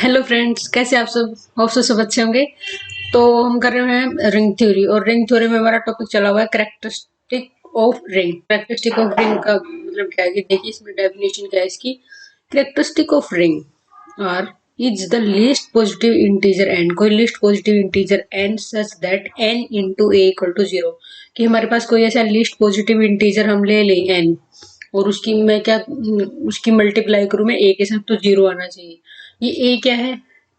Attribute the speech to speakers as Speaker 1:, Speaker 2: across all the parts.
Speaker 1: Hello friends, कैसे आप सब? होप से सब अच्छे होंगे। तो हम कर रहे हैं रिंग थ्योरी, और रिंग थ्योरी में हमारा टॉपिक चला हुआ है characteristic of ring. Characteristic of ring का मतलब क्या है कि देखिए, इसमें डेफिनेशन क्या है इसकी। Characteristic of ring R is the least positive integer n, कोई least positive integer n such that n into A equal to zero. कि हमारे पास कोई ऐसा लीस्ट पॉजिटिव इंटीजर हम ले लें एन, और उसकी मैं क्या उसकी मल्टीप्लाई करूं मैं ए के साथ, तो जीरो आना चाहिए। ये ए क्या है?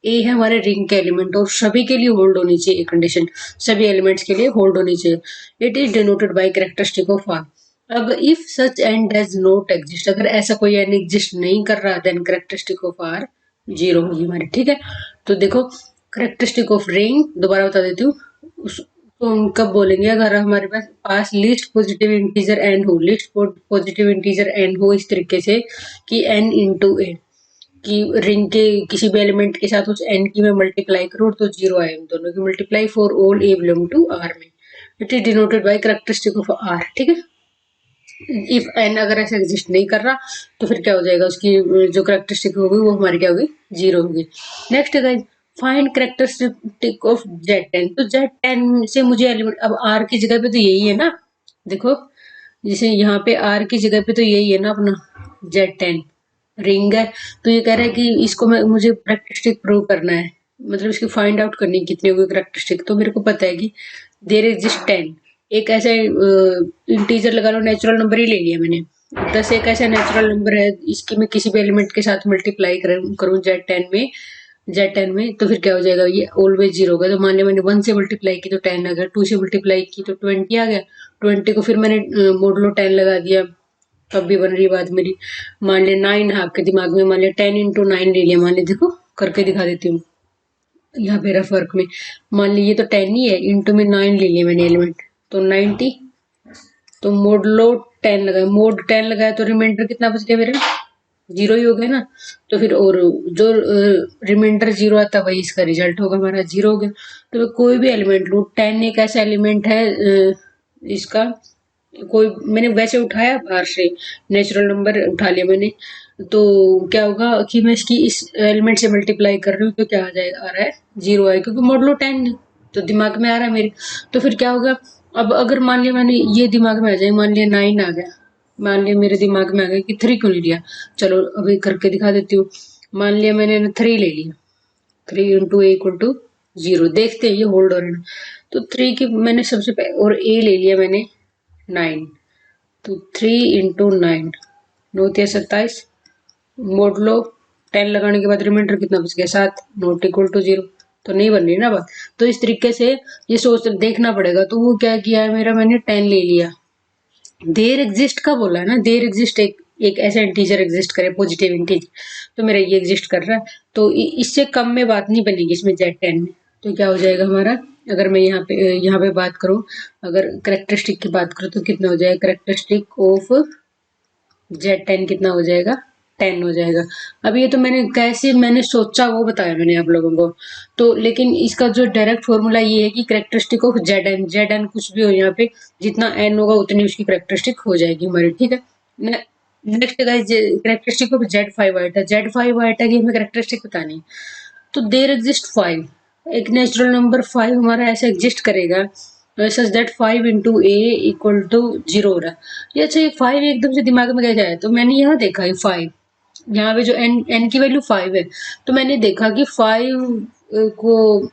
Speaker 1: ए है हमारे रिंग के एलिमेंट, और सभी के लिए होल्ड होनी चाहिए कंडीशन, सभी एलिमेंट्स के लिए होल्ड होनी चाहिए। It is denoted by characteristic of R. अब if such n does not exist, अगर ऐसा कोई एन एग्जिस्ट नहीं कर रहा, then characteristic of R zero होगी हमारी। ठीक है, तो देखो कैरेक्टरिस्टिक ऑफ रिंग दोबारा बता देती हूँ। तो हम कब बोलेंगे? अगर हमारे पास लीस्ट पॉजिटिव इंटीजर एन हो, लीस्ट पॉजिटिव इंटीजर एन हो इस तरीके से कि एन इंटू ए, कि रिंग के किसी भी एलिमेंट के साथ उस एन की मैं मल्टीप्लाई करूँ तो जीरो आए, उन दोनों की multiply for all a belong to R में। It is denoted by characteristic of R. ठीक है, इफ एन अगर ऐसा एग्जिस्ट नहीं कर रहा तो फिर क्या हो जाएगा, उसकी जो कैरेक्टरिस्टिक होगी वो हमारी क्या होगी? जीरो होगी। Next guys, find characteristic of Z ten. तो जेड टेन से मुझे एलिमेंट, अब आर की जगह पे तो यही है ना, देखो जैसे यहाँ पे आर की जगह पे तो यही है ना अपना जेड टेन रिंग है। तो ये कह रहा है कि इसको मुझे कैरेक्टरिस्टिक प्रूव करना है, मतलब इसकी फाइंड आउट करनी है कितनी होगी कैरेक्टरिस्टिक। तो मेरे को पता है कि देयर एग्जिस्ट 10, एक ऐसा इंटीजर लगा लो, नेचुरल नंबर ही ले लिया मैंने। 10 एक ऐसा नेचुरल नंबर है, इसकी मैं किसी भी एलिमेंट के साथ मल्टीप्लाई करूँ जेड टेन में तो फिर क्या हो जाएगा? ये ऑलवेज जीरो होगा। तो मान लिया मैंने 1 से मल्टीप्लाई की तो 10 आ गया, 2 से मल्टीप्लाई की तो 20 आ गया, 20 को फिर मैंने मोडलो 10 लगा दिया, तब भी बन रही बात मेरी। मान लिया 9 है आपके दिमाग में, मान लिया 10 इंटू 9 ले लिया, मान लिया देखो करके दिखा देती हूँ यहाँ पे रफ वर्क में। मान लीजिए तो 10 ही है, इंटू में 9 ले लिया मैंने एलिमेंट, तो 90। तो मोडलो 10 लगाया, मोड 10 लगाया तो रिमाइंडर कितना बच गया मेरा? जीरो ही हो गया ना। तो फिर और जो रिमाइंडर जीरो आता है वही इसका रिजल्ट होगा, हमारा जीरो हो गया। तो मैं कोई भी एलिमेंट लूँ, 10 एक ऐसा एलिमेंट है इसका, कोई मैंने वैसे उठाया बाहर से, नेचुरल नंबर उठा लिया मैंने, तो क्या होगा कि मैं इसकी इस एलिमेंट से मल्टीप्लाई कर रही हूँ तो क्या आ जाएगा? आ रहा है जीरो है, क्योंकि मॉडलो 10 तो दिमाग में आ रहा है मेरे। तो फिर क्या होगा? अब अगर मान लिया मैंने ये दिमाग में आ जाए, मान लिया 9 आ गया, मान लिया मेरे दिमाग में आ गया कि 3 क्यों नहीं लिया। चलो अभी करके दिखा देती हूँ। मान लिया मैंने 3 ले लिया, 3 into A equal to zero, देखते हैं ये होल्ड हो रहा है। तो 3 की मैंने सबसे पहले, और ए ले लिया मैंने 9, तो 3 इंटू 9, 9 × 27, मोड लो 10 लगाने के बाद रिमाइंडर कितना बच गया? 7, नॉट इक्वल टू जीरो। तो नहीं बन रही ना बात। तो इस तरीके से ये सोच देखना पड़ेगा। तो वो क्या किया है मेरा, मैंने 10 ले लिया। देयर एग्जिस्ट का बोला है ना, देयर एग्जिस्ट एक ऐसा इंटीजर एग्जिस्ट करे, पॉजिटिव इंटीजर, तो मेरा ये एग्जिस्ट कर रहा है। तो इससे कम में बात नहीं बनेगी इसमें जेड टेन में। तो क्या हो जाएगा हमारा? अगर मैं यहाँ पे बात करूँ, अगर करेक्टरिस्टिक की बात करूँ तो कितना हो जाएगा? करेक्टरिस्टिक ऑफ जेड टेन कितना हो जाएगा? 10 हो जाएगा। अब ये तो मैंने सोचा वो बताया मैंने आप लोगों को। तो लेकिन इसका जो डायरेक्ट फॉर्मूला ये है कि करेक्टरिस्टिक ऑफ जेड एन कुछ भी हो यहाँ पे, जितना एन होगा उतनी उसकी करेक्टरिस्टिक हो जाएगी हमारी। ठीक है, next guys, characteristic of Z5 आइटा, Z5 आइटा की हमें करेक्टरिस्टिक बतानी है। तो देयर एग्जिस्ट 5, एक नेचुरल नंबर 5 हमारा ऐसा एग्जिस्ट करेगा such that 5 into A equal to zero हो रहा है। ये अच्छा, ये 5 एकदम से दिमाग में कैसे आया? तो मैंने यहाँ देखा है 5, यहाँ पे जो एन की वैल्यू 5 है, तो मैंने देखा कि 5 को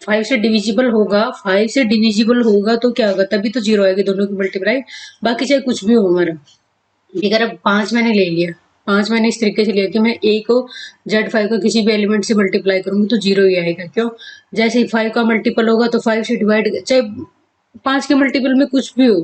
Speaker 1: 5 से डिविजिबल होगा, 5 से डिविजिबल होगा तो क्या होगा? तभी तो जीरो आएगी दोनों की मल्टीप्लाई, बाकी चाहे कुछ भी हो हमारा। अगर अब 5 मैंने ले लिया, 5 मैंने इस तरीके से लिया कि मैं ए को Z5 को किसी भी एलिमेंट से मल्टीप्लाई करूंगी तो जीरो ही आएगा। क्यों? जैसे ही 5 का मल्टीपल होगा तो 5 से डिवाइड, चाहे 5 के मल्टीपल में कुछ भी हो,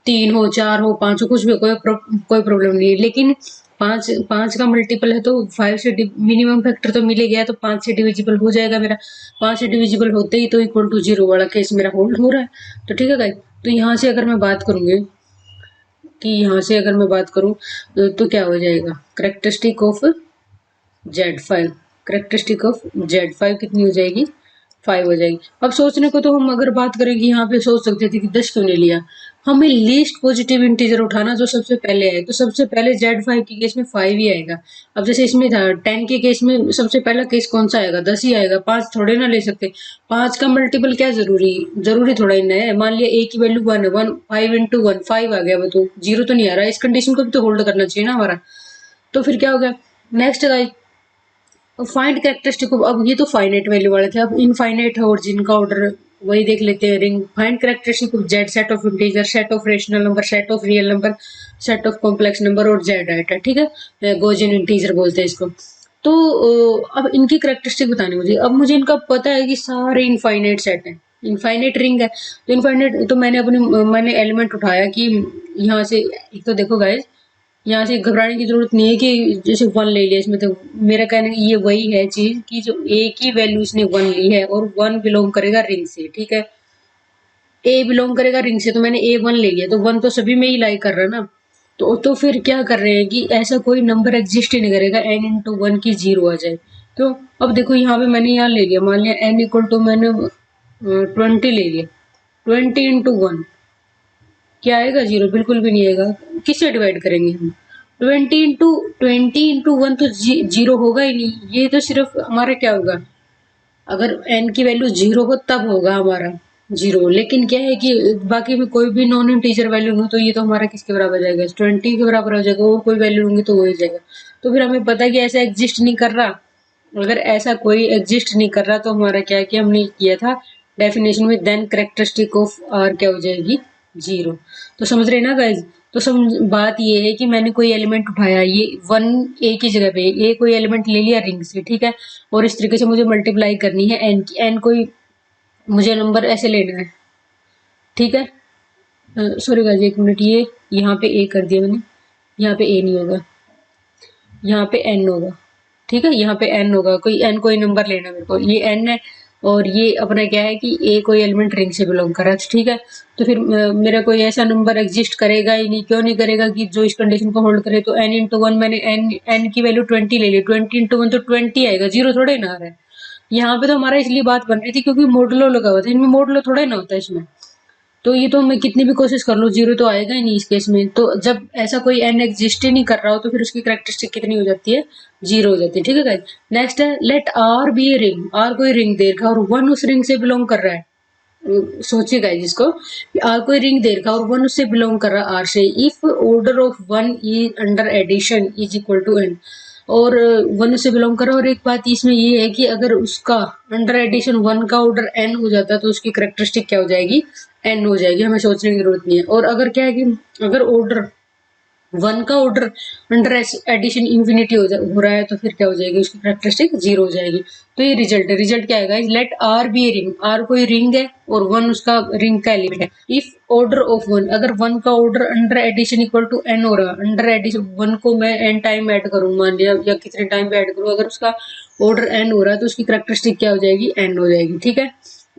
Speaker 1: 3 हो, 4 हो, 5 हो, कुछ भी हो, कोई प्रॉब्लम नहीं है। लेकिन 5 का मल्टीपल है तो 5 से मिनिमम फैक्टर तो मिल ही गया, तो 5 से डिविजिबल हो जाएगा मेरा। 5 से डिविजिबल होते ही तो इक्वल टू जीरो वाला केस मेरा होल्ड हो रहा है। तो ठीक है गाइस, तो यहाँ से अगर मैं बात करूंगी कि यहाँ से अगर मैं बात करूँ तो क्या हो जाएगा? Characteristic of Z5, characteristic of Z5 कितनी हो जाएगी? 5 हो जाएगी। अब सोचने को तो हम अगर बात करें कि यहाँ पे सोच सकते थे कि 10 क्यों नहीं लिया, हमें लीस्ट पॉजिटिव इंटीजर उठाना जो सबसे पहले आए, तो सबसे पहले Z5 के केस में 5 ही आएगा। अब जैसे इसमें था 10 के केस में सबसे पहला केस कौन सा आएगा, 10 ही आएगा, 5 थोड़े ना ले सकते। 5 का मल्टीपल क्या जरूरी थोड़ा ही ना है। मान लिया a की वैल्यू 1 है, 1 5 इंटू 1 5 आ गया, वो तो 0 तो नहीं आ रहा, इस कंडीशन को भी तो होल्ड करना चाहिए ना हमारा। तो फिर क्या हो गया नेक्स्ट गाइस, फाइंड कैरेक्टरिस्टिक। अब ये तो फाइनाइट वैल्यू वाले थे, अब इनफाइनाइट है और जिनका ऑर्डर वही देख लेते हैं। Ring find characteristic of Z, set of integer, set of rational number, set of real number, set of complex number और जेड आइटा, ठीक है, गॉसियन इंटीजर बोलते हैं इसको। तो अब इनकी कैरेक्टरिस्टिक बतानी मुझे। अब मुझे इनका पता है कि सारे इनफाइनाइट सेट हैं, इनफाइनाइट रिंग है, तो इनफाइनाइट तो मैंने एलिमेंट उठाया कि यहाँ से। एक तो देखो गाइस, यहाँ से घबराने की जरूरत नहीं है कि जैसे 1 ले लिया इसमें, तो मेरा कहना है ये वही है चीज कि जो ए की वैल्यू इसने 1 ली है और 1 बिलोंग करेगा रिंग से, ठीक है, ए बिलोंग करेगा रिंग से, तो मैंने A1 ले लिया, तो 1 तो सभी में ही लाई कर रहा ना। तो फिर क्या कर रहे हैं कि ऐसा कोई नंबर एग्जिस्ट ही नहीं करेगा n इंटू 1 की 0 आ जाए। तो अब देखो यहाँ पे मैंने यहाँ ले लिया, मान लिया n इक्वल टू मैंने 20 ले लिया, 20 इंटू 1 क्या आएगा, 0, बिल्कुल भी नहीं आएगा। किससे डिवाइड करेंगे हम, 20 इंटू 1 तो 0 होगा ही नहीं, ये तो सिर्फ हमारा क्या होगा, अगर n की वैल्यू 0 हो तब होगा हमारा 0। लेकिन क्या है कि बाकी में कोई भी नॉन इंटीजर वैल्यू हो तो ये तो हमारा किसके बराबर जाएगा, 20 के बराबर हो जाएगा, और कोई वैल्यू होंगी तो वो ही जाएगा। तो फिर हमें पता है कि ऐसा एग्जिस्ट नहीं कर रहा। अगर ऐसा कोई एग्जिस्ट नहीं कर रहा तो हमारा क्या है कि हमने किया था डेफिनेशन में, देन कैरेक्टरिस्टिक ऑफ आर क्या हो जाएगी, 0। तो समझ रहे ना गाइज। तो बात ये है कि मैंने कोई एलिमेंट उठाया, ये 1 ए की जगह पे ए कोई एलिमेंट ले लिया रिंग से, ठीक है, और इस तरीके से मुझे मल्टीप्लाई करनी है एन की, एन कोई मुझे नंबर ऐसे लेना है, ठीक है। सॉरी गाइज, एक मिनट, ये यहाँ पे ए कर दिया मैंने, यहाँ पे ए नहीं होगा, यहाँ पे एन होगा, ठीक है, यहाँ पे एन होगा, कोई नंबर लेना मेरे को, ये एन है, और ये अपना क्या है कि ए कोई एलिमेंट रिंग से बिलोंग कर रहा है, ठीक है। तो फिर मेरा कोई ऐसा नंबर एग्जिस्ट करेगा ही नहीं, क्यों नहीं करेगा कि जो इस कंडीशन को होल्ड करे। तो एन इंटू 1 मैंने एन की वैल्यू 20 ले ली, 20 इंटू 1 तो 20 आएगा, 0 थोड़े ना आ रहा है। यहाँ पे तो हमारा इसलिए बात बन रही थी क्योंकि मोडुलो लगा हुआ था, इनमें मोडुलो थोड़ा ना होता है इसमें। तो ये तो मैं कितनी भी कोशिश कर लूँ 0 तो आएगा ही नहीं इस केस में। तो जब ऐसा कोई एन एग्जिस्ट ही नहीं कर रहा हो तो फिर उसकी कैरेक्टरिस्टिक कितनी हो जाती है, 0 हो जाती है, ठीक है गाइस। नेक्स्ट है let are be a ring, are कोई रिंग दे रखा और 1 उस रिंग से बिलोंग कर रहा है। सोचिए गाइस इसको, आर कोई रिंग दे रखा और 1 उससे बिलोंग कर रहा है आर से, if order of 1 is under addition is equal to N, और 1 से बिलोंग कर रहा है। और एक बात इसमें ये है कि अगर उसका अंडर एडिशन 1 का ऑर्डर n हो जाता है तो उसकी कैरेक्टरिस्टिक क्या हो जाएगी, n हो जाएगी, हमें सोचने की जरूरत नहीं है। और अगर क्या है कि अगर ऑर्डर 1 का ऑर्डर अंडर एडिशन इंफिनिटी हो रहा है तो फिर क्या हो जाएगी, उसकी कैरेक्टरिस्टिक 0 हो जाएगी। तो ये रिजल्ट है, रिजल्ट क्या है, let are be a ring, are कोई रिंग है और 1 उसका रिंग का एलिमेंट है। इफ ऑर्डर ऑफ 1, अगर 1 का order under addition equal to n हो रहा है, अंडर एडिशन 1 को मैं n टाइम ऐड करूँ मान लिया, या कितने टाइम पे ऐड करूँ, अगर उसका ऑर्डर n हो रहा है तो उसकी कैरेक्टरिस्टिक क्या हो जाएगी, n हो जाएगी, ठीक है।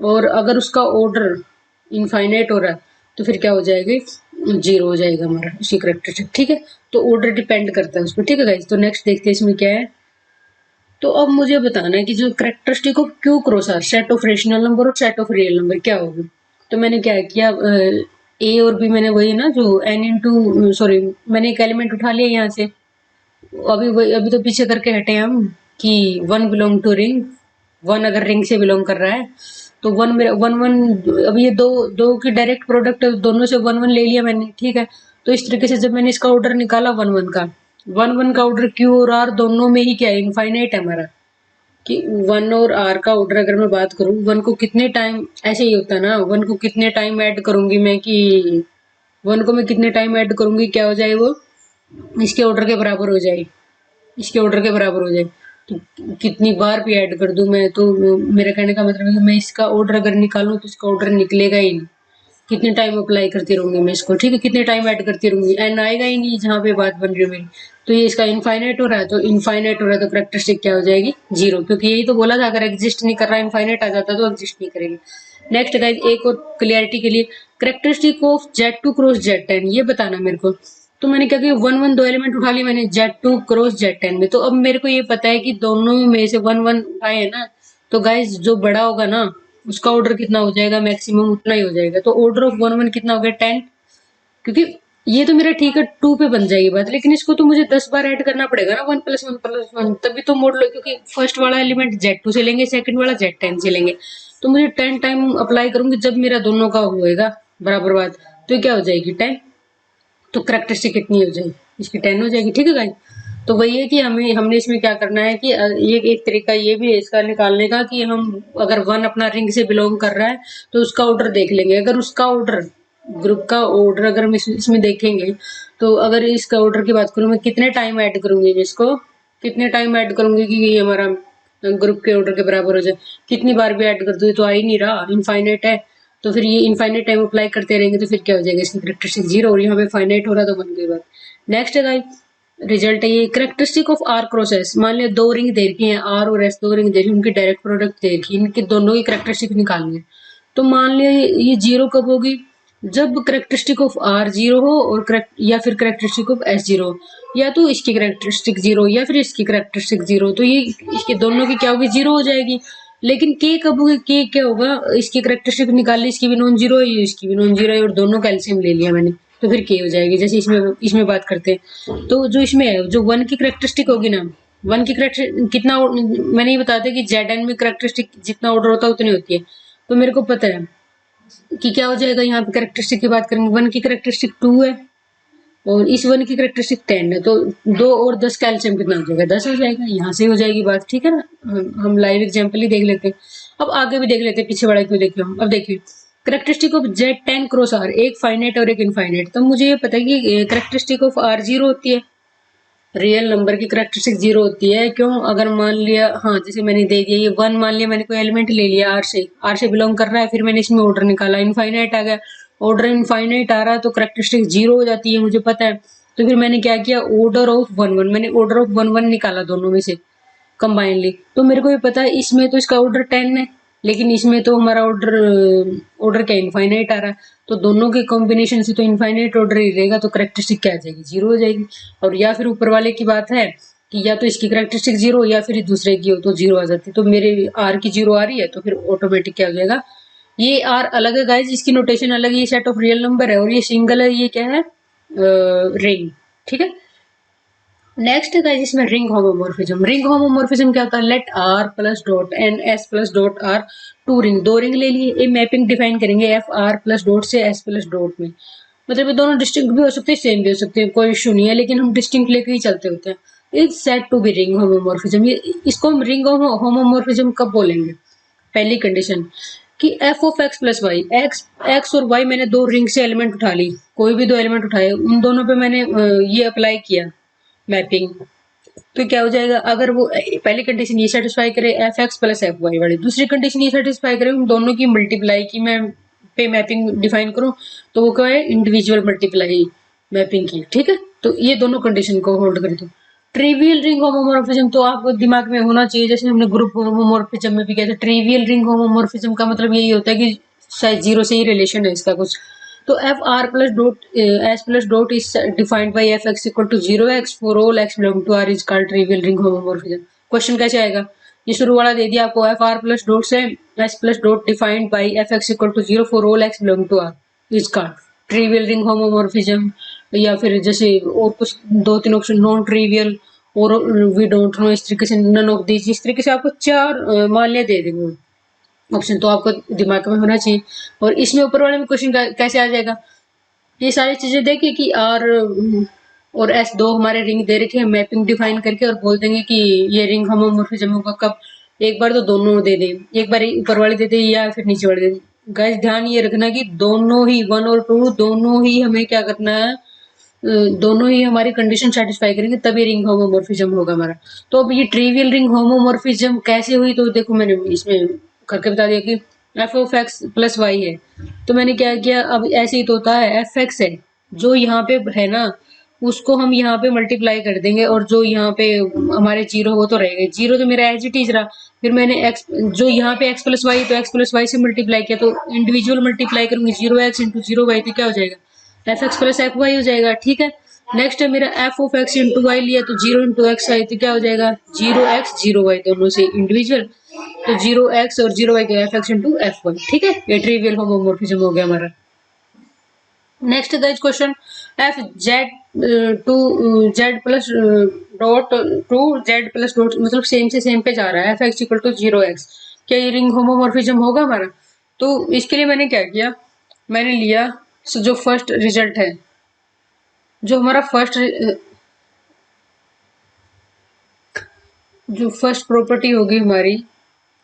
Speaker 1: और अगर उसका ऑर्डर इनफाइनाइट हो रहा है तो फिर क्या हो जाएगी, 0 हो जाएगा हमारा उसकी कैरेक्टरिस्टिक, ठीक है। तो ऑर्डर डिपेंड करता है उसमें, ठीक है गाइस। तो नेक्स्ट देखते हैं इसमें क्या है। तो अब मुझे बताना है कि जो characteristic of Q cross R, set of rational number और सेट ऑफ रियल नंबर क्या होगी। तो मैंने क्या किया, ए और बी मैंने वही ना जो एन इंटू सॉरी मैंने एक एलिमेंट उठा लिया यहाँ से, अभी तो पीछे करके हटे हम कि 1 बिलोंग टू रिंग, 1 अगर रिंग से बिलोंग कर रहा है तो 1 मेरा 1 1, अब ये दो दो की डायरेक्ट प्रोडक्ट दोनों से 1 1 ले लिया मैंने, ठीक है। तो इस तरीके से जब मैंने इसका ऑर्डर निकाला 1 1 का, 1 1 का ऑर्डर क्यू और आर दोनों में ही क्या है, इनफाइनाइट है हमारा, कि 1 और आर का ऑर्डर अगर मैं बात करूँ, 1 को कितने टाइम, ऐसे ही होता है ना, 1 को कितने टाइम ऐड करूंगी मैं कि 1 को मैं कितने टाइम ऐड करूंगी क्या हो जाए वो इसके ऑर्डर के बराबर हो जाए, इसके ऑर्डर के बराबर हो जाए। तो कितनी बार भी ऐड कर दूं मैं, तो मेरे कहने का मतलब है कि मैं इसका ऑर्डर अगर निकालूं तो इसका ऑर्डर निकलेगा ही नहीं, कितने टाइम अप्लाई करती रहूंगी मैं इसको, ठीक है, कितने टाइम ऐड करती रहूंगी, एन आएगा ही नहीं जहाँ पे बात बन रही है मेरी। तो ये इसका इनफाइनाइट हो रहा है, तो इनफाइनाइट हो रहा है तो कैरेक्टरिस्टिक क्या हो जाएगी, 0, क्योंकि यही तो बोला था अगर एग्जिस्ट नहीं कर रहा इनफाइनाइट आ जाता तो एग्जिस्ट नहीं करेगी। नेक्स्ट गाइस, एक और क्लियरिटी के लिए, characteristic of Z2 cross Z10 ये बताना मेरे को। तो मैंने क्या किया, 1 1 दो एलिमेंट उठा लिए मैंने Z2 क्रॉस Z10 में। तो अब मेरे को ये पता है कि दोनों में से 1 1 उठाए है ना, तो गाइस जो बड़ा होगा ना उसका ऑर्डर कितना हो जाएगा, मैक्सिमम उतना ही हो जाएगा। तो ऑर्डर ऑफ 1 1 कितना हो गया, 10। क्योंकि ये तो मेरा ठीक है 2 पे बन जाएगी बात, लेकिन इसको तो मुझे 10 बार ऐड करना पड़ेगा ना 1+1+1, तभी तो मॉडुलो, क्योंकि फर्स्ट वाला एलिमेंट Z2 से लेंगे, सेकंड वाला Z10 से लेंगे, तो मुझे 10 टाइम अप्लाई करूंगी जब मेरा दोनों का होएगा बराबर बात, तो क्या हो जाएगी 10, तो करेक्टरिस्टिक कितनी हो जाएगी इसकी 10 हो जाएगी। ठीक है गाइस, तो वही है कि हमने इसमें क्या करना है कि ये एक तरीका ये भी है इसका निकालने का कि हम अगर 1 अपना रिंग से बिलोंग कर रहा है तो उसका ऑर्डर देख लेंगे, अगर उसका ऑर्डर ग्रुप का ऑर्डर अगर हम इसमें देखेंगे, तो अगर इसका ऑर्डर की बात करूँ मैं कितने टाइम ऐड करूंगी, इसको कितने टाइम ऐड करूंगी कि ये हमारा ग्रुप के ऑर्डर के बराबर हो जाए, कितनी बार भी ऐड कर दो तो आ ही नहीं रहा, इनफाइनाइट है, तो फिर ये इनफाइनाइट टाइम अप्लाई करते रहेंगे तो फिर क्या हो जाएगा, इसकी करेक्टरिस्टिक 0 और यहाँ पे फाइनाइट हो रहा तो बन गई बात। नेक्स्ट है गाइस रिजल्ट है ये characteristic of R cross S, मान लिया 2 रिंग दे रखी है आर और एस, 2 रिंग दे रखी है, उनकी डायरेक्ट प्रोडक्ट दे रखी है, इनके दोनों की करेक्टरिस्टिक निकालनी है। तो मान लिया ये 0 कब होगी, जब करेक्टरिस्टिक ऑफ आर 0 हो और करेक्ट या फिर करेक्टरिस्टिक ऑफ एस 0 हो, या तो इसकी करेक्टरिस्टिक 0 या फिर इसकी करेक्टरिस्टिक 0, तो ये इसके दोनों की क्या होगी 0 हो जाएगी। लेकिन के कब होगी, के क्या होगा, इसकी करेक्टरिस्टिक निकाल ली, इसकी भी नॉन जीरो है, इसकी भी नॉन जीरो है और दोनों का एलसीएम ले लिया मैंने, तो फिर के हो जाएगी। जैसे इसमें बात करते हैं तो जो इसमें है जो 1 की करेक्टरिस्टिक होगी ना, 1 की करेक्टरिस्टिक कितना, मैंने ये बताया था कि Zn में करेक्टरिस्टिक जितना ऑर्डर होता है उतनी होती है, तो मेरे को पता है कि क्या हो जाएगा, यहाँ पे करेक्टरिस्टिक की बात करेंगे 1 की करेक्टरिस्टिक 2 है और इस 1 की करेक्टरिस्टिक 10 है, तो 2 और 10 का एलसीएम कितना हो जाएगा 10 हो जाएगा, यहाँ से हो जाएगी बात। ठीक है ना, हम लाइव एग्जांपल ही देख लेते हैं, अब आगे भी देख लेते हैं, पीछे वाला क्यों देख लो। अब देखिए characteristic of Z10 cross R, एक फाइनाइट और एक इनफाइनाइट, तो मुझे ये पता है कि करेक्टरिस्टिक ऑफ R 0 होती है, रियल नंबर की करेक्टरिस्टिक 0 होती है। क्यों, अगर मान लिया, हाँ जैसे मैंने दे दिया ये 1, मान लिया मैंने कोई एलिमेंट ले लिया R से बिलोंग कर रहा है, फिर मैंने इसमें ऑर्डर निकाला, इनफाइनाइट आ गया, ऑर्डर इनफाइनाइट आ रहा है तो करेक्टरिस्टिक 0 हो जाती है, मुझे पता है। तो फिर मैंने क्या किया, ऑर्डर ऑफ 1 1, मैंने ऑर्डर ऑफ 1 1 निकाला दोनों में से कंबाइनली, तो मेरे को ये पता है इसमें तो इसका ऑर्डर 10 है, लेकिन इसमें तो हमारा ऑर्डर ऑर्डर क्या इनफाइनाइट आ रहा है, तो दोनों के कॉम्बिनेशन से तो इनफाइनाइट ऑर्डर ही रहेगा, तो करेक्टरिस्टिक क्या आ जाएगी 0 हो जाएगी। और या फिर ऊपर वाले की बात है कि या तो इसकी करेक्टरिस्टिक 0 या फिर दूसरे की हो तो 0 आ जाती है, तो मेरे आर की 0 आ रही है तो फिर ऑटोमेटिक क्या हो जाएगा, ये आर अलग है गाइज, इसकी नोटेशन अलग है, ये सेट ऑफ रियल नंबर है और ये सिंगल है, ये क्या है रिंग। ठीक है, नेक्स्ट है इसमें रिंग होमोमॉर्फिज्म। रिंग होमोमॉर्फिज्म क्या होता है, let R plus dot and S plus dot R 2 ring, 2 ring ले लिए, ये मैपिंग डिफाइन करेंगे एफ आर प्लस डॉट से एस प्लस डॉट में, मतलब ये दोनों डिस्टिंक्ट भी हो सकते हैं सेम भी हो सकते हैं, कोई इशू नहीं है, लेकिन हम डिस्टिंक्ट लेके ही चलते होते हैं। It's said to be ring homomorphism, ये इसको हम रिंग होमोमॉर्फिज्म कब बोलेंगे, पहली कंडीशन कि F of x plus Y, X और वाई मैंने 2 रिंग से एलिमेंट उठा ली, कोई भी 2 एलिमेंट उठाए, उन दोनों पे मैंने ये अप्लाई किया मैपिंग, तो क्या हो जाएगा, अगर वो पहली कंडीशन ये सेटिस्फाई करे F x plus F Y वाली, दूसरी कंडीशन ये सेटिस्फाई करे उन दोनों की मल्टीप्लाई की मैं पे मैपिंग डिफाइन करूं, तो वो क्या है इंडिविजुअल मल्टीप्लाई मैपिंग की। ठीक है, तो ये दोनों कंडीशन को होल्ड कर दो। ट्रिवियल रिंग होमोमॉर्फिज्म तो आपको दिमाग में होना चाहिए, जैसे हमने ग्रुप होमोमॉर्फिज्म में भी किया था, ट्रिवियल रिंग होमोमॉर्फिज्म का मतलब यही होता है कि शायद 0 से ही रिलेशन है इसका कुछ, तो F R plus dot S plus dot is defined by F x equal to 0x for all x belong to R is called trivial ring homomorphism. क्वेश्चन कैसे आएगा, ये शुरू वाला दे दिया आपको, एफ आर प्लस डॉट से S plus dot defined by F x equal to 0 for all x belong to R is called trivial ring homomorphism, या फिर जैसे और कुछ 2-3 ऑप्शन नॉन ट्रिवियल और वी डोंट नो, इस तरीके से नन ऑफ दिस, इस तरीके से आपको 4 मान्य दे देंगे ऑप्शन, तो आपको दिमाग में होना चाहिए। और इसमें ऊपर वाले में क्वेश्चन कैसे आ जाएगा, ये सारी चीजें देखिए कि आर और एस 2 हमारे रिंग दे रखे हैं मैपिंग डिफाइन करके, और बोल देंगे कि ये रिंग होमोमॉर्फिज्म होगा कब, एक बार तो दोनों दे दें, एक बार ऊपर वाले दे दें या फिर नीचे वाले दे दें। गाइस ध्यान ये रखना कि दोनों ही 1 और 2 दोनों ही हमें क्या करना है, दोनों ही हमारी कंडीशन सेटिस्फाई करेंगे तभी रिंग होमोमॉर्फिज्म होगा हमारा। तो अब ये ट्रिवियल रिंग होमोमॉर्फिज्म कैसे हुई, तो देखो मैंने इसमें करके बता दिया कि F of x plus Y है, तो मैंने क्या किया, अब ऐसे ही तो होता है, एफ एक्स है जो यहाँ पे है ना उसको हम यहाँ पे मल्टीप्लाई कर देंगे, और जो यहाँ पे हमारे 0 वो तो रहेगा 0, तो मेरा एज इट इज रहा, फिर मैंने एक्स जो यहाँ पे एक्स प्लस वाई, तो एक्स प्लस वाई से मल्टीप्लाई किया, तो इंडिविजुअल मल्टीप्लाई करूंगी 0x इंटू 0y, तो क्या हो जाएगा F x plus F Y हो जाएगा। ठीक है, नेक्स्ट है मेरा F of x into Y लिया तो 0 इंटू एक्स आई, तो क्या हो जाएगा 0x 0y दोनों से इंडिविजुअल, तो 0x और 0y का F x into F Y. ठीक है, ये ट्रिवियल होमोमॉर्फिज्म हो गया हमारा। Next guys question, F Z to Z plus dot to Z plus dot, मतलब सेम से सेम पे जा रहा है, f x equal to 0x, क्या ये रिंग होमोमॉर्फिज्म होगा हमारा? तो इसके लिए मैंने क्या किया, मैंने लिया जो फर्स्ट रिजल्ट है, जो हमारा जो फर्स्ट प्रॉपर्टी होगी हमारी,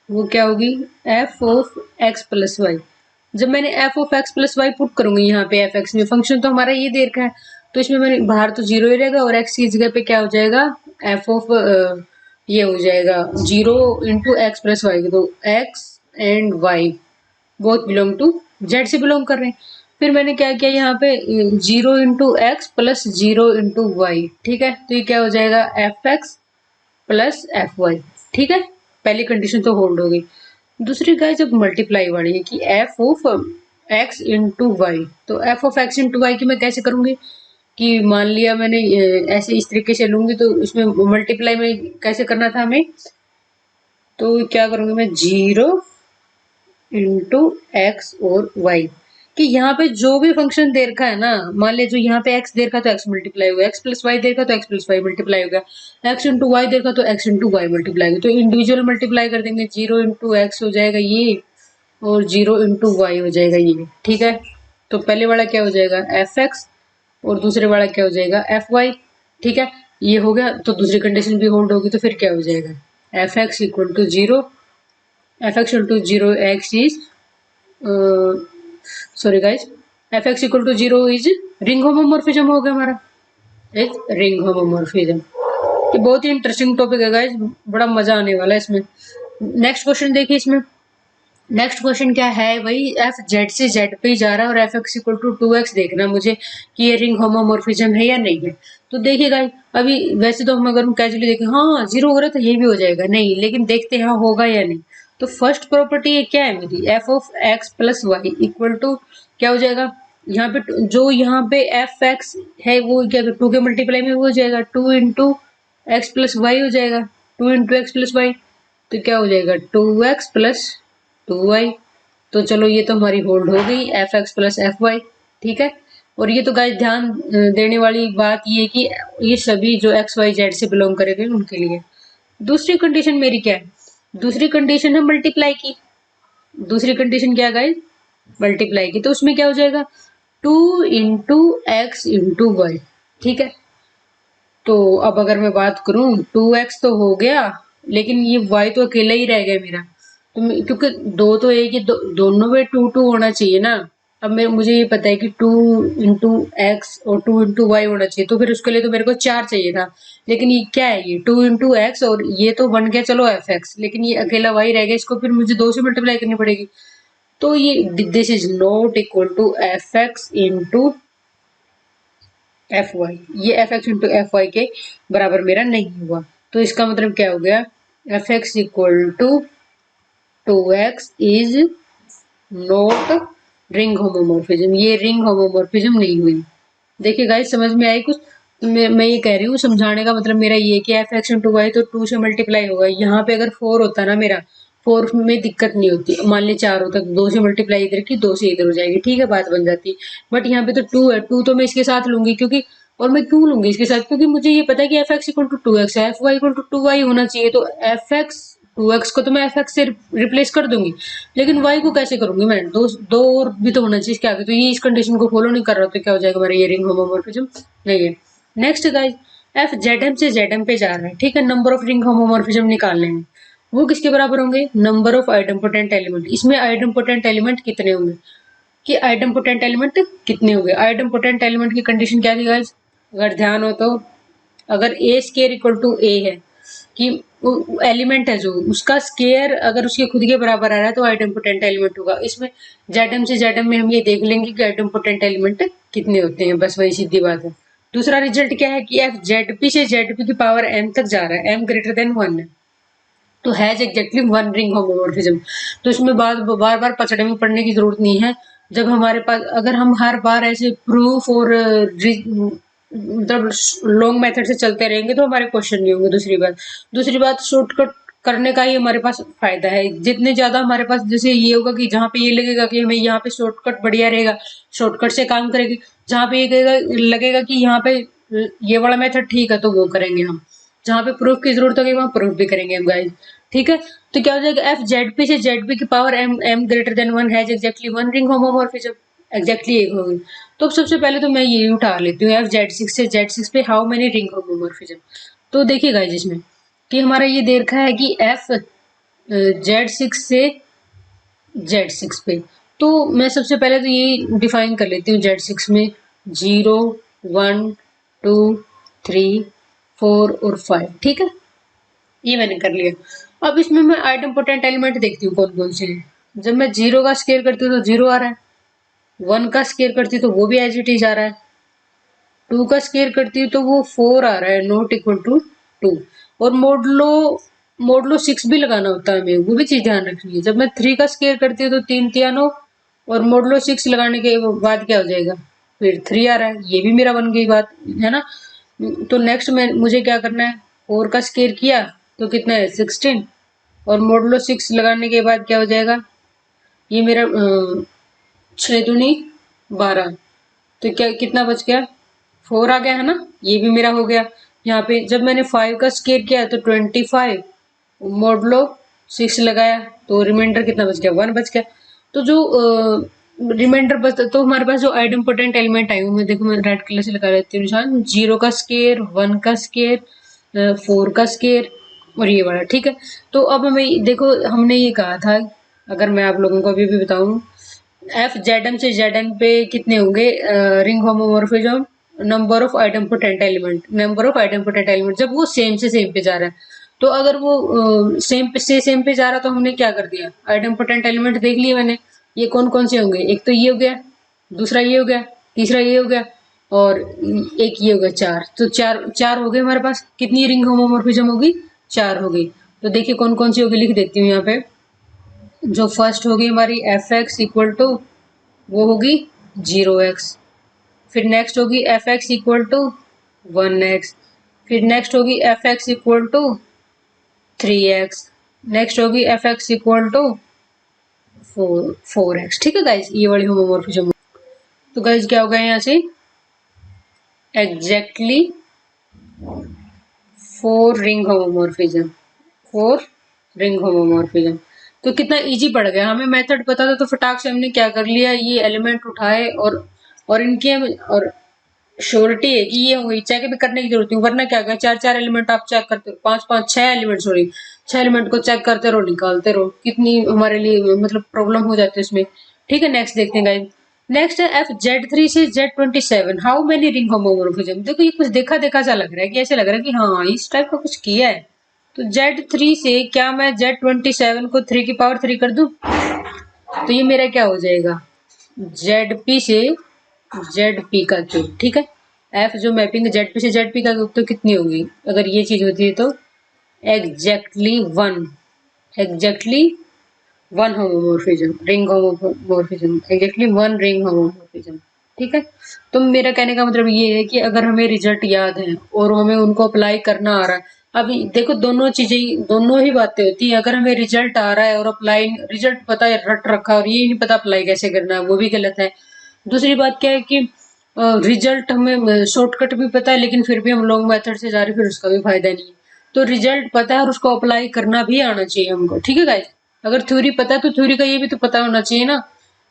Speaker 1: वो क्या होगी, F of x plus Y. जब मैंने F of x plus Y put करूंगी यहाँ पे एफ एक्स में, फंक्शन तो हमारा ये दे रखा है, तो इसमें मैंने बाहर तो जीरो ही रहेगा और एक्स की जगह पे क्या हो जाएगा, एफ ऑफ ये हो जाएगा 0 × x + y, तो X and Y both belong to Z से बिलोंग कर रहे हैं। फिर मैंने क्या किया यहाँ पे 0 × x + 0 × y, ठीक है, तो ये क्या हो जाएगा F x plus F Y, ठीक है, पहली कंडीशन तो होल्ड हो गई। दूसरी गाय जब मल्टीप्लाई वाली है कि F of x into y, तो f of x into y की मैं कैसे करूंगी, कि मान लिया मैंने ऐसे इस तरीके से लूंगी, तो इसमें मल्टीप्लाई में कैसे करना था हमें, तो क्या करूंगी मैं 0 × x और y, कि यहाँ पे जो भी फंक्शन दे रखा है ना, मान लिया जो यहाँ पे x दे रखा तो x मल्टीप्लाई होगा, x प्लस वाई दे रखा तो x प्लस वाई मल्टीप्लाई होगा, x इंटू वाई दे रखा तो x इंटू वाई मल्टीप्लाई होगा, तो इंडिविजुअल मल्टीप्लाई कर देंगे, 0 × x हो जाएगा ये और 0 × y हो जाएगा ये, ठीक है। तो पहले वाला क्या हो जाएगा एफ एक्स और दूसरे वाला क्या हो जाएगा एफ वाई, ठीक है, ये हो गया। तो दूसरी कंडीशन भी होल्ड होगी, तो फिर क्या हो जाएगा F x equal to 0, F x equal to 0x is sorry guys, F x equal to 0 is ring homomorphism हो गया हमारा, एक रिंग होमोमॉर्फिज्म। ये बहुत ही इंटरेस्टिंग टॉपिक है गाइज, बड़ा मजा आने वाला है इसमें। नेक्स्ट क्वेश्चन देखिए, इसमें नेक्स्ट क्वेश्चन क्या है, वही एफ जेड से जेड पे ही जा रहा है और F x equal to 2x देखना मुझे कि ये रिंग होमोमॉर्फिज्म है या नहीं है। तो देखिए गाइस, अभी वैसे तो हम अगर हम कैजुअली देखें हाँ 0 हो रहा है तो ये भी हो जाएगा, नहीं, लेकिन देखते हैं होगा या नहीं। तो फर्स्ट प्रॉपर्टी क्या है मेरी, f of x plus y equal to क्या हो जाएगा, यहाँ पे जो यहाँ पे एफ एक्स है वो क्या 2 के मल्टीप्लाई में हो जाएगा, 2 × x + y हो जाएगा, 2 × x + y, तो क्या हो जाएगा 2x + 2y। तो चलो ये तो हमारी होल्ड हो गई f x plus F Y, ठीक है। और ये तो गाइस ध्यान देने वाली बात ये कि ये सभी जो एक्स वाई जेड से बिलोंग करेंगे उनके लिए। दूसरी कंडीशन मेरी क्या है, दूसरी कंडीशन है मल्टीप्लाई की, दूसरी कंडीशन क्या गाइस मल्टीप्लाई की, तो उसमें क्या हो जाएगा 2 × x × y, ठीक है। तो अब अगर मैं बात करूं 2x तो हो गया, लेकिन ये y तो अकेला ही रह गया मेरा, तो क्योंकि दो तो एक ही दोनों में 2 होना चाहिए ना। अब मैं मुझे ये पता है कि 2 × x और 2 × y होना चाहिए, तो फिर उसके लिए तो मेरे को 4 चाहिए था, लेकिन ये क्या है, ये 2 × x और ये तो बन गया चलो एफ एक्स, लेकिन ये अकेला y रह गया, इसको फिर मुझे 2 से मल्टीप्लाई करनी पड़ेगी। तो ये this is not equal to f x into F y, ये f x into F y के बराबर मेरा नहीं हुआ। तो इसका मतलब क्या हो गया, f x equal to 2x is not ring homomorphism, ये रिंग होमोमॉर्फिज्म नहीं हुई। देखिए गाइस समझ में आई कुछ, तो मैं ये कह रही हूँ, समझाने का मतलब मेरा ये कि एफ एक्स इंटू वाई तो 2 से मल्टीप्लाई होगा, यहाँ पे अगर 4 होता ना मेरा, 4 में दिक्कत नहीं होती, मान ली 4 होता तो 2 से मल्टीप्लाई इधर की 2 से इधर हो जाएगी, ठीक है, बात बन जाती। बट यहाँ पे तो 2 है, 2 तो मैं इसके साथ लूंगी, क्योंकि और मैं क्यों लूंगी इसके साथ, क्योंकि मुझे ये पता है कि f x equal to 2x है, F Y equal to 2y होना चाहिए, तो एफ एक्स 2x को तो मैं एफ एक्स से रिप्लेस कर दूंगी, लेकिन y को कैसे करूंगी मैं, दो और भी तो होना चाहिए इसके आगे, तो ये इस कंडीशन को फॉलो नहीं कर रहा, तो क्या हो जाएगा हमारा ये रिंग होमोमॉर्फिज्म नहीं है। नेक्स्ट गाइस, एफ जेड से जेड पे जा रहा है, ठीक है, नंबर ऑफ रिंग होमोमॉर्फिज्म निकालने हैं, वो किसके बराबर होंगे, नंबर ऑफ आइडम्पोटेंट एलिमेंट। इसमें आइडम्पोटेंट एलिमेंट कितने होंगे, कि आइडम्पोटेंट एलिमेंट कितने होंगे, आइडम्पोटेंट एलिमेंट की कंडीशन क्या थी गाइस, अगर ध्यान हो तो, अगर ए स्केयर इक्वल टू ए है, कि एलिमेंट है जो उसका स्केयर अगर उसके खुद के बराबर आ रहा है तो आइडम्पोटेंट एलिमेंट होगा। इसमें जेडम से जेडम में हम ये देख लेंगे कि आइडम्पोटेंट एलिमेंट कितने होते हैं, बस वही सीधी बात है। दूसरा रिजल्ट क्या है कि एफ जेडपी से जेडपी की पावर एम तक जा रहा है, एम ग्रेटर देन 1 है, तो हैज एग्जैक्टली 1 रिंग होमोमॉर्फिज्म। तो इसमें बार बार पचड़े में पढ़ने की जरूरत नहीं है, जब हमारे पास अगर हम हर बार ऐसे प्रूफ और मतलब लॉन्ग मेथड से चलते रहेंगे तो हमारे क्वेश्चन नहीं होंगे। दूसरी बात शॉर्टकट करने का ही हमारे पास फायदा है। जितने ज्यादा हमारे पास जैसे ये होगा कि जहाँ पे ये लगेगा कि हमें यहाँ पे शॉर्टकट बढ़िया रहेगा, शॉर्टकट से काम करेगी। जहाँ पे ये लगेगा कि यहाँ पे ये वाला मेथड ठीक है तो वो करेंगे हम। जहाँ पे प्रूफ की जरूरत होगी वहाँ प्रूफ भी करेंगे हम गाइस। ठीक है, तो क्या हो जाएगा, एफ जेड पी से जेड पी की power m m greater than one has exactly one ring homomorphism. Exactly एक होगी। तो सबसे पहले तो मैं ये उठा लेती हूँ, एफ जेड सिक्स से जेड सिक्स पे हाउ मेनी रिंग होमोमॉर्फिज्म। तो देखिए गाइस इसमें कि हमारा ये दे रखा है कि एफ जेड सिक्स से जेड सिक्स पे। तो मैं सबसे पहले तो ये डिफाइन कर लेती हूँ जेड सिक्स में, 0 1 2 3 4 और 5। ठीक है, ये मैंने कर लिया। अब इसमें मैं आइटम पोटेंट एलिमेंट देखती हूँ कौन कौन से हैं। जब मैं 0 का स्केयर करती हूँ तो 0 आ रहा है, 1 का स्केयर करती हूँ तो वो भी एज इट इज आ रहा है, 2 का स्केयर करती हूँ तो वो 4 आ रहा है, नॉट इक्वल टू 2। और मोडलो 6 भी लगाना होता है हमें, वो भी चीज ध्यान रखनी है। जब मैं 3 का स्केयर करती हूँ तो 3 तिया 9, और मोडलो 6 लगाने के बाद क्या हो जाएगा, फिर 3 आ रहा है, ये भी मेरा बन गई बात, है ना। तो नेक्स्ट में मुझे क्या करना है, 4 का स्केयर किया तो कितना है 16, और मोडलो 6 लगाने के बाद क्या हो जाएगा, ये मेरा 6 दूनी 12। तो क्या कितना बच गया, 4 आ गया है ना, ये भी मेरा हो गया। यहाँ पे जब मैंने 5 का स्केयर किया तो 25, मोडलो 6 लगाया तो रिमाइंडर कितना बच गया, 1 बच गया। तो जो रिमाइंडर बच, तो हमारे पास जो आइडेम्पोटेंट एलिमेंट आए हुए, देखो मैं रेड कलर से लगा लेती हूँ निशान, 0 का स्केयर, 1 का स्केयर, 4 का स्केयर और ये वाला। ठीक है, तो अब हमें देखो, हमने ये कहा था, अगर मैं आप लोगों को अभी भी बताऊं, एफ जेड एम से जेड एम पे कितने होंगे ring homomorphism, number of item potent element, number of item potent element, जब वो सेम से सेम पे जा रहा है। तो अगर वो सेम से सेम पे जा रहा है तो हमने क्या कर दिया, आइटम पोटेंट एलिमेंट देख लिए मैंने, ये कौन कौन से होंगे, एक तो ये हो गया, दूसरा ये हो गया, तीसरा ये हो गया, और एक ये हो गया, चार। तो चार चार हो गए हमारे पास, कितनी रिंग होमोमॉर्फिज्म होगी, 4 होगी। तो देखिए कौन कौन सी होगी, लिख देती हूँ यहाँ पे। जो फर्स्ट होगी हमारी एफ एक्स इक्वल टू, वो होगी 0x। फिर नेक्स्ट होगी f x equal to 1x। फिर नेक्स्ट होगी f x equal to 3x। Next होगी f x equal to 4x। ठीक है गाइज, ये वाली होमोमॉर्फिज्म। तो गाइज क्या होगा यहाँ से, exactly 4 ring homomorphism, 4 ring homomorphism. तो कितना इजी पड़ गया, हमें मेथड पता था तो फटाक से हमने क्या कर लिया, ये एलिमेंट उठाए और इनके और श्योरिटी है कि ये होंगे, चेक भी करने की जरूरत नहीं, वरना क्या होगा, 4 एलिमेंट आप चेक करते हो, 5 6 एलिमेंट, सॉरी 6 एलिमेंट को चेक करते रहो, निकालते रहो, कितनी हमारे लिए मतलब प्रॉब्लम हो जाती है इसमें। ठीक है, नेक्स्ट देखते हैं गाइस। नेक्स्ट है एफ जेड थ्री से Z 27, how many ring homomorphism. देखो ये कुछ देखा देखा सा लग रहा है, कि ऐसे लग रहा है कि हाँ इस टाइप का कुछ किया है। तो जेड थ्री से क्या मैं जेड 27 को 3 की पावर 3 कर दूं, तो ये मेरा क्या हो जाएगा, जेड पी से जेड पी का क्यूब। ठीक है, एफ जो मैपिंग जेड पी से जेड पी का क्यूब, तो कितनी होगी, अगर ये चीज होती है तो exactly 1, exactly 1 homomorphism, ring homomorphism, exactly 1 ring homomorphism. ठीक है, तो मेरा कहने का मतलब ये है कि अगर हमें रिजल्ट याद है और हमें उनको अप्लाई करना आ रहा है, अभी देखो दोनों चीजें, दोनों ही बातें होती हैं। अगर हमें रिजल्ट आ रहा है और अप्लाई, रिजल्ट पता है रट रखा और ये नहीं पता अप्लाई कैसे करना है, वो भी गलत है। दूसरी बात क्या है कि रिजल्ट हमें शॉर्टकट भी पता है लेकिन फिर भी हम लोग मेथड से जा रहे, फिर उसका भी फायदा नहीं है। तो रिजल्ट पता है और उसको अप्लाई करना भी आना चाहिए हमको। ठीक है गाइस, अगर थ्योरी पता है तो थ्योरी का ये भी तो पता होना चाहिए ना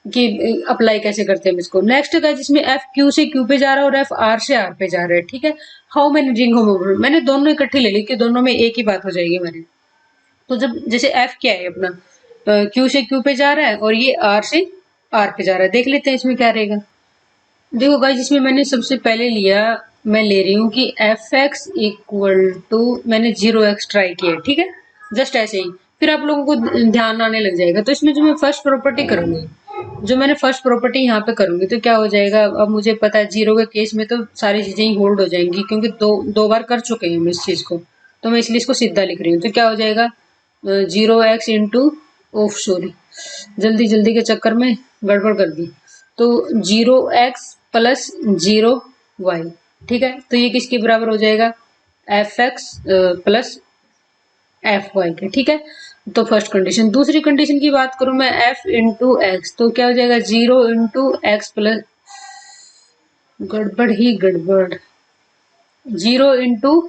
Speaker 1: कि अप्लाई कैसे करते हैं इसको। नेक्स्ट है जिसमें एफ क्यू से क्यू पे जा रहा है और एफ आर से आर पे जा रहा है। ठीक है, हाउ मैनी रिंग होमोमॉर्फिज्म, मैंने दोनों इकट्ठे ले ली कि दोनों में एक ही बात हो जाएगी हमारी। तो जब जैसे एफ क्या है अपना, क्यू से क्यू पे जा रहा है और ये आर से आर पे जा रहा है, देख लेते हैं इसमें क्या रहेगा। देखो गाइस, इसमें मैंने सबसे पहले लिया, मैं ले रही हूँ कि एफ एक्स इक्वल टू, मैंने 0x ट्राई किया। ठीक है, जस्ट ऐसे ही, फिर आप लोगों को ध्यान आने लग जाएगा। तो इसमें जो मैं फर्स्ट प्रॉपर्टी करूंगी, जो मैंने फर्स्ट प्रॉपर्टी यहाँ पे करूंगी, तो क्या हो जाएगा, अब मुझे पता है 0 के केस में तो सारी चीजें ही होल्ड हो जाएंगी, क्योंकि दो बार कर चुके हैं हम इस चीज को। तो मैं इसलिए इसको सीधा लिख रही हूँ। तो क्या हो जाएगा, 0x इंटू, ओफ सॉरी, जल्दी जल्दी के चक्कर में गड़बड़ कर दी। तो 0x प्लस 0y। ठीक है, तो ये किसके बराबर हो जाएगा, F x plus F y के, ठीक है। तो फर्स्ट कंडीशन। दूसरी कंडीशन की बात करूं मैं, एफ इंटू एक्स, तो क्या हो जाएगा 0 × x प्लस, गड़बड़ ही गड़बड़, 0 ×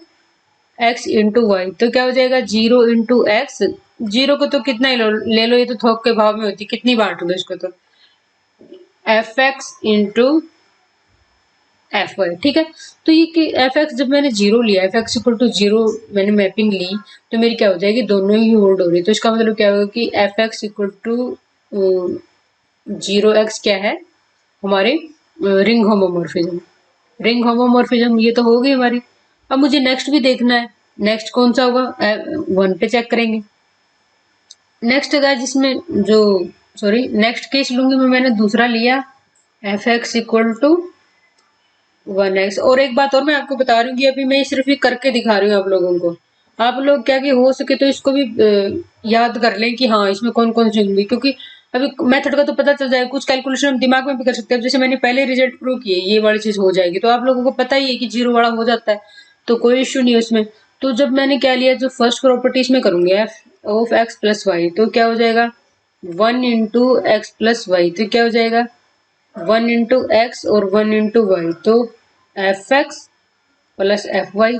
Speaker 1: x × y, तो क्या हो जाएगा 0 × x, जीरो को तो कितना ही ले लो, ये तो थोक के भाव में होती, कितनी बांट लो इसको, तो f x into F Y, ठीक है। तो ये कि एफ एक्स जब मैंने जीरो लिया, f x equal to zero मैंने मैपिंग ली, तो मेरी क्या हो जाएगी, दोनों ही होल्ड हो रही है। तो इसका मतलब क्या होगा कि f x equal to 0 x क्या है हमारे रिंग होमोमोर्फिज्म। रिंग होमोमोर्फिज्म ये तो होगी हमारी। अब मुझे नेक्स्ट भी देखना है, नेक्स्ट कौन सा होगा, 1 पे चेक करेंगे। नेक्स्ट है जिसमें जो, सॉरी नेक्स्ट केस लूंगी मैं, मैंने दूसरा लिया f x equal to 1x। और एक बात और मैं आपको बता रही हूँ कि अभी मैं सिर्फ ये करके दिखा रही हूँ आप लोगों को। आप लोग क्या कि हो सके तो इसको भी याद कर लें कि हाँ इसमें कौन कौन सी होंगी, क्योंकि अभी मेथड का तो पता चल जाएगा, कुछ कैलकुलेशन हम दिमाग में भी कर सकते हैं। जैसे मैंने पहले रिजल्ट प्रूव किए, ये वाली चीज हो जाएगी, तो आप लोगों को पता ही है कि जीरो वाला हो जाता है, तो कोई इश्यू नहीं है उसमें। तो जब मैंने क्या लिया, जो फर्स्ट प्रॉपर्टी इसमें करूंगी f of x plus y, तो क्या हो जाएगा 1 × x + y, तो क्या हो जाएगा 1 × x और 1 × y, तो f x plus F y,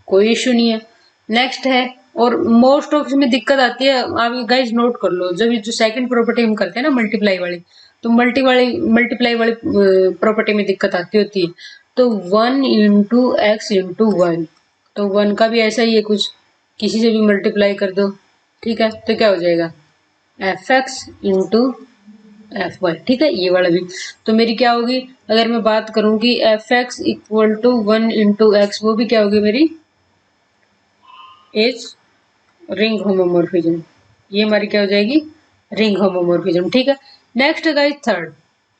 Speaker 1: कोई इशू नहीं है। नेक्स्ट है, और मोस्ट ऑफ इसमें दिक्कत आती है, आप गाइज नोट कर लो, जब जो सेकंड प्रॉपर्टी हम करते हैं ना मल्टीप्लाई वाली, तो मल्टीप्लाई वाली प्रॉपर्टी में दिक्कत आती होती है। तो 1 × x × 1, तो 1 का भी ऐसा ही है कुछ, किसी से भी मल्टीप्लाई कर दो, ठीक है, तो क्या हो जाएगा F x into F Y, ठीक है, ये वाला भी। तो मेरी क्या होगी, अगर मैं बात करूं कि f x equal to 1 × x, वो भी क्या होगी मेरी एज रिंग होमोमोर्फिज्म, ये हमारी क्या हो जाएगी रिंग होमोमोर्फिज्म, ठीक है। नेक्स्ट है गाइस थर्ड।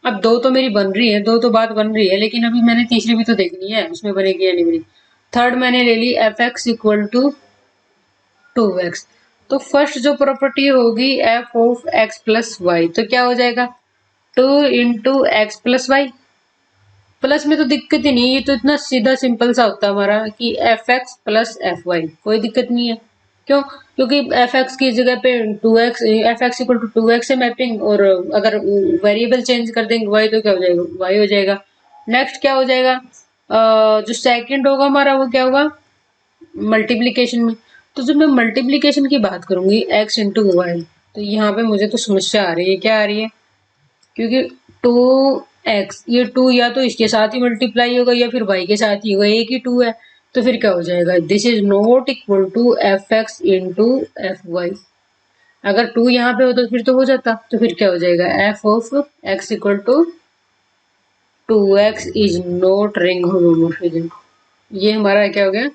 Speaker 1: अब दो तो मेरी बन रही है, दो तो बात बन रही है, लेकिन अभी मैंने तीसरी भी तो देखनी है, उसमें बनेगी या नहीं बनेगी। थर्ड मैंने ले ली f x equal to 2x। तो फर्स्ट जो प्रॉपर्टी होगी F of x plus y, तो क्या हो जाएगा 2 × x + y। प्लस में तो दिक्कत ही नहीं है, ये तो इतना सीधा सिंपल सा होता है हमारा कि f x plus F y, कोई दिक्कत नहीं है। क्यों, क्योंकि एफ एक्स की जगह पे 2x, F x equal to 2x है मैपिंग, और अगर वेरिएबल चेंज कर देंगे y, तो क्या हो जाएगा y हो जाएगा। नेक्स्ट क्या हो जाएगा, जो सेकंड होगा हमारा वो क्या होगा मल्टीप्लीकेशन में। तो जब मैं मल्टीप्लीकेशन की बात करूंगी x इंटू वाई, तो यहाँ पे मुझे तो समस्या आ रही है, क्या आ रही है, क्योंकि 2x, ये 2 या तो इसके साथ ही मल्टीप्लाई होगा या फिर y के साथ ही होगा, एक ही 2 है, तो फिर क्या हो जाएगा this is not equal to f x into F y. अगर 2 यहाँ पे हो तो फिर तो हो जाता, तो फिर क्या हो जाएगा f of x equal to 2x is not ring homomorphism. ये हमारा क्या हो गया,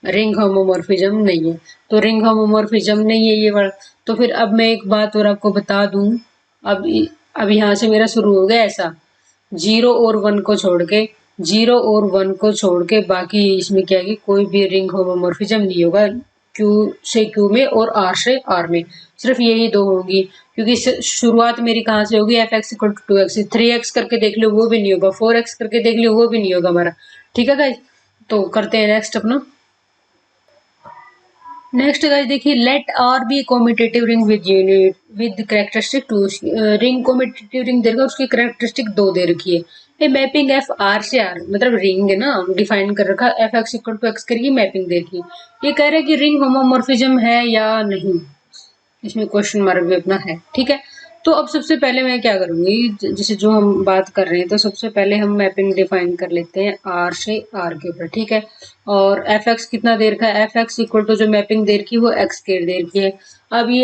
Speaker 1: रिंग होमोमोर्फिज्म नहीं है। तो रिंग होमोमोर्फिज्म नहीं है ये वाला। तो फिर अब मैं एक बात और आपको बता दूं, अब अब यहाँ से मेरा शुरू हो गया ऐसा, 0 और 1 को छोड़ के, 0 और 1 को छोड़ के बाकी इसमें क्या है कि कोई भी रिंग होमोमोर्फिज्म नहीं होगा, क्यू से क्यू में और आर से आर में, सिर्फ यही दो होंगी। क्योंकि शुरुआत मेरी कहाँ से होगी, f x equal to 2x, 3x करके देख लो वो भी नहीं होगा, 4x करके देख लो वो भी नहीं होगा हमारा, ठीक है गाइस। तो करते हैं नेक्स्ट अपना। नेक्स्ट गाइस देखिए, let are be commutative ring with unit with characteristic 2। Ring commutative ring देगा, उसकी कैरेक्टरिस्टिक 2 दे रखी है। ये मैपिंग एफ आर से आर, मतलब रिंग है ना, डिफाइन कर रखा, f x equal to x करके मैपिंग दे रखी है। ये कह रहा है कि रिंग होमोमोर्फिज्म है या नहीं, इसमें क्वेश्चन मार्क भी अपना है, ठीक है। तो अब सबसे पहले मैं क्या करूंगी, जैसे जो हम बात कर रहे हैं, तो सबसे पहले हम मैपिंग डिफाइन कर लेते हैं आर से आर के ऊपर, ठीक है। और एफ एक्स कितना दे रखा है, एफ एक्स इक्वल टू जो मैपिंग दे रखी है वो एक्स के दे रखी है।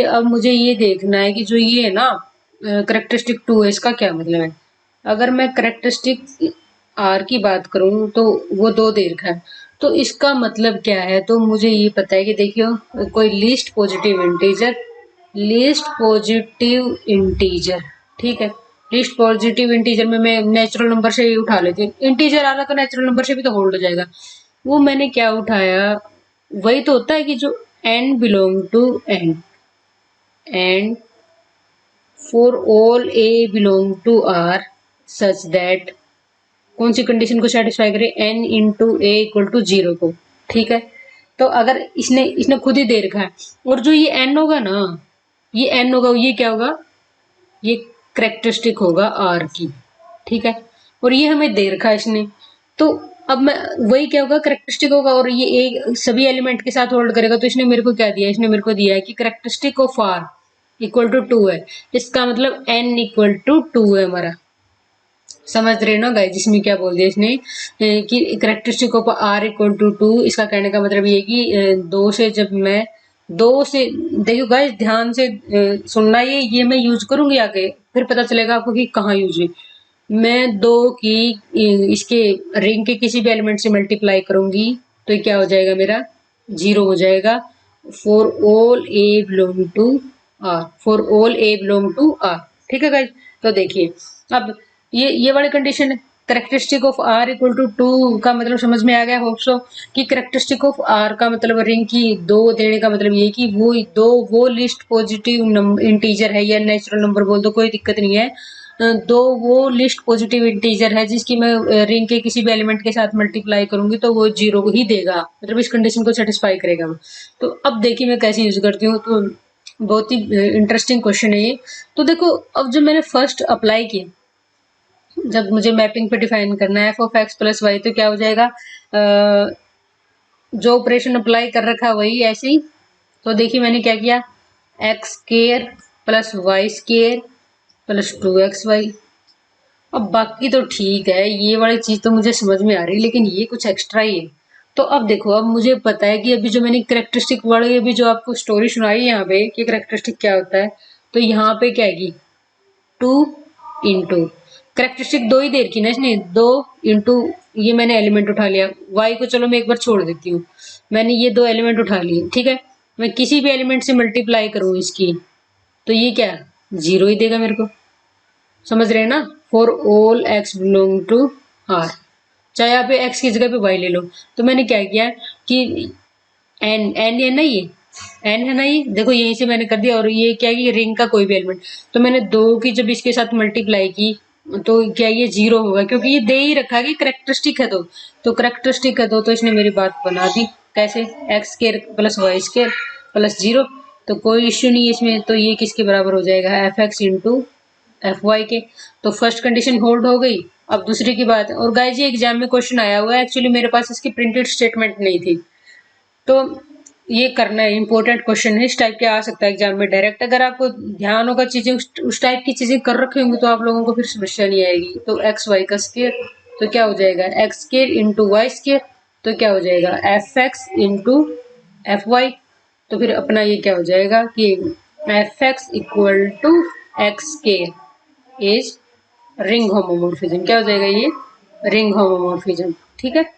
Speaker 1: अब मुझे ये देखना है कि जो ये है ना करेक्टरिस्टिक 2 है, इसका क्या मतलब है। अगर मैं करेक्टरिस्टिक आर की बात करूं तो वो 2 दे रखा है, तो इसका मतलब क्या है, तो मुझे ये पता है कि देखियो कोई least positive integer, least positive integer, ठीक है। लीस्ट पॉजिटिव इंटीजर में मैं नेचुरल नंबर से ही उठा लेती हूँ, इंटीजर आ रहा तो नेचुरल नंबर से भी तो होल्ड हो जाएगा। वो मैंने क्या उठाया, वही तो होता है कि जो n belong to n and for all a belong to r such that, कौन सी कंडीशन को सेटिस्फाई करे, n into A equal to 0 को, ठीक है। तो अगर इसने इसने खुद ही दे रखा है, और जो ये एन होगा ना, ये एन होगा, ये क्या होगा, ये करेक्टरिस्टिक होगा आर की, ठीक है। और ये हमें दे रखा है इसने, तो अब मैं वही क्या होगा, करेक्टरिस्टिक होगा, और ये एक सभी एलिमेंट के साथ होल्ड करेगा। तो इसने मेरे को क्या दिया, इसने मेरे को दिया है कि characteristic of r equal to 2 है। इसका मतलब एन इक्वल टू 2 है हमारा। समझ रहे ना गाइस, जिसमें क्या बोल दिया इसने कि characteristic of r equal to 2। इसका कहने का मतलब ये कि दो से जब मैं दो से, देखो गाइस ध्यान से सुनना, ये मैं यूज करूंगी आगे, फिर पता चलेगा आपको कि कहाँ यूज है। मैं दो की इसके रिंग के किसी भी एलिमेंट से मल्टीप्लाई करूंगी तो ये क्या हो जाएगा, मेरा 0 हो जाएगा। For all a belong to r, for all a belong to r, ठीक है गाइस। तो देखिए अब ये वाली कंडीशन है, characteristic of r equal to 2 का मतलब समझ में आ गया होप सो, कि करेक्टरिस्टिक ऑफ आर का मतलब रिंग की दो देने का मतलब ये कि वो लिस्ट पॉजिटिव इंटीजर है या नेचुरल नंबर बोल दो, कोई दिक्कत नहीं है। दो वो लिस्ट पॉजिटिव इंटीजर है जिसकी मैं रिंग के किसी भी एलिमेंट के साथ मल्टीप्लाई करूंगी तो वो 0 ही देगा, मतलब इस कंडीशन को सेटिस्फाई करेगा वो। तो अब देखिए मैं कैसे यूज करती हूँ, तो बहुत ही इंटरेस्टिंग क्वेश्चन है ये। तो देखो अब जब मैंने फर्स्ट अप्लाई किया, जब मुझे मैपिंग पे डिफाइन करना है f of x plus y, तो क्या हो जाएगा, जो ऑपरेशन अप्लाई कर रखा वही ऐसे ही। तो देखिए मैंने क्या किया, x square plus y square plus 2xy। अब बाकी तो ठीक है, ये वाली चीज तो मुझे समझ में आ रही है, लेकिन ये कुछ एक्स्ट्रा ही है। तो अब देखो, अब मुझे पता है कि अभी जो मैंने करेक्टरिस्टिक वाली अभी जो आपको स्टोरी सुनाई यहाँ पे कि करेक्टरिस्टिक क्या होता है, तो यहाँ पे क्या आएगी, 2 करेक्टरिस्टिक दो ही दे रखी ना इसने, 2 इंटू ये मैंने एलिमेंट उठा लिया, y को चलो मैं एक बार छोड़ देती हूँ, मैंने ये दो एलिमेंट उठा लिए, ठीक है। मैं किसी भी एलिमेंट से मल्टीप्लाई करूँ इसकी, तो ये क्या 0 ही देगा मेरे को, समझ रहे हैं ना। For all x belong to r, चाहे आप एक्स की जगह पे वाई ले लो। तो मैंने क्या किया कि एन है ना, ये एन है ना, ये देखो यहीं से मैंने कर दिया, और ये क्या है कि रिंग का कोई भी एलिमेंट, तो मैंने दो की जब इसके साथ मल्टीप्लाई की तो क्या ये 0 होगा, क्योंकि ये दे ही रखा है कि करेक्टरिस्टिक है। तो करेक्टरिस्टिक है तो इसने मेरी बात बना दी, कैसे, x square plus y square plus 0। तो कोई इश्यू नहीं है इसमें, तो ये किसके बराबर हो जाएगा, F x into F y के। तो फर्स्ट कंडीशन होल्ड हो गई। अब दूसरी की बात, और गाइस ये एग्जाम में क्वेश्चन आया हुआ है, एक्चुअली मेरे पास इसकी प्रिंटेड स्टेटमेंट नहीं थी, तो ये करना है, इंपॉर्टेंट क्वेश्चन है, इस टाइप के आ सकता है एग्जाम में डायरेक्ट। अगर आपको ध्यान होगा चीजें उस टाइप की चीजें कर रखी होंगी तो आप लोगों को फिर समस्या नहीं आएगी। तो एक्स वाई का स्केयर, तो क्या हो जाएगा, x square into y square, तो क्या हो जाएगा, F x into F y. तो फिर अपना ये क्या हो जाएगा कि f x equal to x square is ring homomorphism, क्या हो जाएगा, ये रिंग होमोमोर्फिज्म, ठीक है।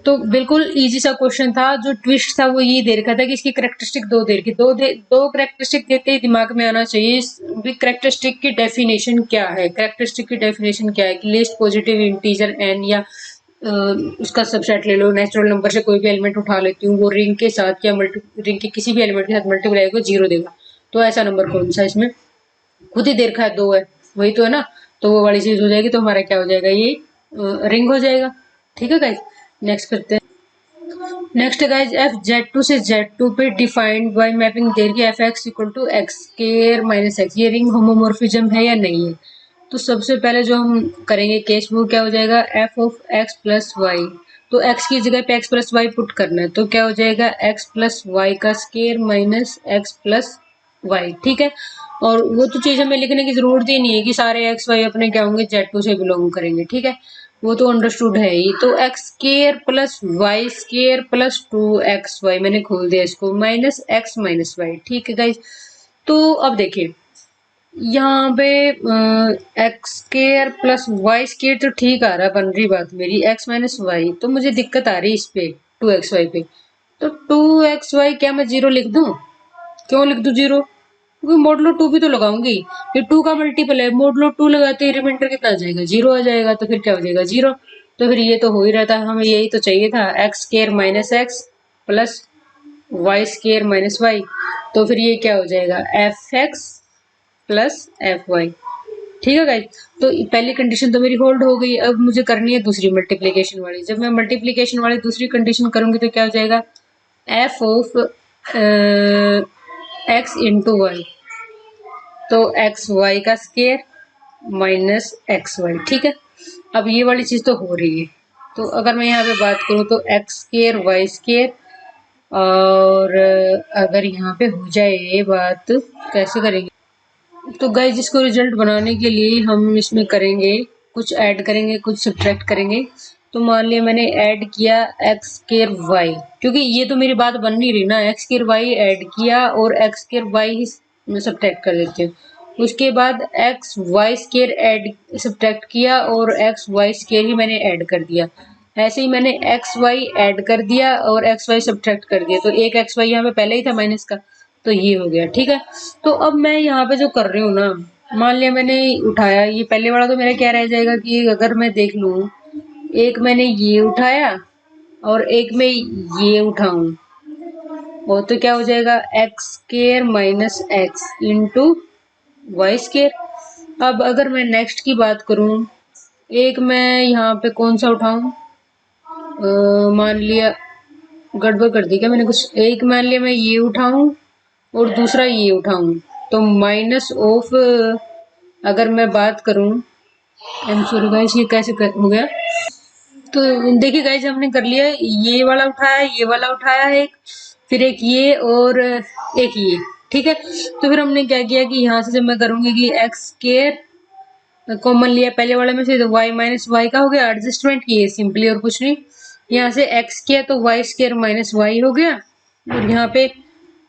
Speaker 1: तो बिल्कुल इजी सा क्वेश्चन था, जो ट्विस्ट था वो ये दे रखा था कि इसकी करेक्टरिस्टिक दो दे रखी, दो करेक्टरिस्टिक देते ही दिमाग में आना चाहिए भी करेक्टरिस्टिक की डेफिनेशन क्या है। करेक्टरिस्टिक की डेफिनेशन क्या है कि लिस्ट पॉजिटिव इंटीजर एन या उसका सबसेट ले लो, नेचुरल नंबर से कोई भी एलिमेंट उठा लेती हूँ, वो रिंग के साथ या रिंग के किसी भी एलिमेंट के साथ मल्टीप्लाई को 0 देगा। तो ऐसा नंबर कौन सा, इसमें खुद ही दे रखा है 2 है, वही तो है ना। तो वो वाली चीज हो जाएगी, तो हमारा क्या हो जाएगा, ये रिंग हो जाएगा, ठीक है गाइस। नेक्स्ट करते हैं। नेक्स्ट गाइज एफ Z2 से Z2 पे डिफाइंड बाय मैपिंग दे रही है f x equal to x square minus x, ये रिंग होमोमोर्फिज्म है या नहीं है। तो सबसे पहले जो हम करेंगे केस, वो क्या हो जाएगा, f of x plus y. तो एक्स की जगह पे एक्स प्लस वाई पुट करना है, तो क्या हो जाएगा, एक्स प्लस वाई का square minus x plus y, ठीक है। और वो तो चीज हमें लिखने की जरूरत ही नहीं है कि सारे एक्स वाई अपने क्या होंगे, Z2 से बिलोंग करेंगे, ठीक है, वो तो अंडरस्टूड है ही। तो x square plus y square plus 2xy, मैंने खोल दिया इसको, माइनस एक्स माइनस वाई, ठीक है गाइज। तो अब देखिए यहाँ पे x square plus y square तो ठीक आ रहा है, बन रही बात मेरी, एक्स माइनस वाई तो मुझे दिक्कत आ रही है इस पे 2xy पे। तो 2xy क्या मैं 0 लिख दूं, क्यों लिख दूं 0, क्योंकि मॉडलो 2 भी तो लगाऊंगी, ये 2 का मल्टीपल है, मॉडलो 2 लगाते ही रिमाइंडर कितना आ जाएगा, 0 आ जाएगा। तो फिर क्या हो जाएगा, 0। तो फिर ये तो हो ही रहता है, हमें यही तो चाहिए था, x square minus x plus y square minus y. तो फिर ये क्या हो जाएगा, F x plus F Y, ठीक है गाइस। तो पहली कंडीशन तो मेरी होल्ड हो गई, अब मुझे करनी है दूसरी मल्टीप्लीकेशन वाली। जब मैं मल्टीप्लीकेशन वाली दूसरी कंडीशन करूंगी तो क्या हो जाएगा, f of x into y, तो एक्स वाई का स्केयर माइनस एक्स वाई, ठीक है। अब ये वाली चीज तो हो रही है, तो अगर मैं यहाँ पे बात करूँ तो एक्स स्केयर वाई स्केयर, और अगर यहाँ पे हो जाए ये बात, कैसे करेंगे? तो गाइस इसको रिजल्ट बनाने के लिए हम इसमें करेंगे, कुछ ऐड करेंगे कुछ सब्ट्रैक्ट करेंगे। तो मान लिया मैंने ऐड किया एक्स स्केयर वाई, क्योंकि ये तो मेरी बात बन नहीं रही ना, एक्स स्केयर वाई ऐड किया और एक्स स्केयर वाई ही सब्ट्रैक्ट कर देते हैं। उसके बाद x y square add subtract किया और एक्स वाई स्केयर ही मैंने ऐड कर दिया। ऐसे ही मैंने एक्स वाई ऐड कर दिया और एक्स वाई सब्ट्रैक्ट कर दिया, तो एक एक्स वाई यहाँ पे पहले ही था माइनस का, तो ये हो गया, ठीक है। तो अब मैं यहाँ पे जो कर रही हूँ ना, मान लिया मैंने उठाया, ये पहले वाला तो मेरा क्या रह जाएगा कि अगर मैं देख लूँ, एक मैंने ये उठाया और एक मैं ये उठाऊं, वो तो क्या हो जाएगा x square minus x into y square. अब अगर मैं नेक्स्ट की बात करूं, एक मैं यहाँ पे कौन सा उठाऊं, मान लिया गड़बड़ कर दी क्या मैंने कुछ, एक मान लिया मैं ये उठाऊं और दूसरा ये उठाऊं, तो माइनस ऑफ, अगर मैं बात करूं, आई एम सॉरी गाइस ये कैसे हो गया, तो देखिए गाइस हमने कर लिया, ये वाला उठाया, ये वाला उठाया एक, फिर एक ये और एक ये, ठीक है। तो फिर हमने क्या किया कि यहाँ से जब मैं करूंगी कि एक्स स्केयर कॉमन लिया पहले वाले में से, तो वाई माइनस वाई का हो गया एडजस्टमेंट, ये सिंपली और कुछ नहीं। यहाँ से एक्स किया तो वाई स्केयर माइनस वाई हो गया, और यहाँ पे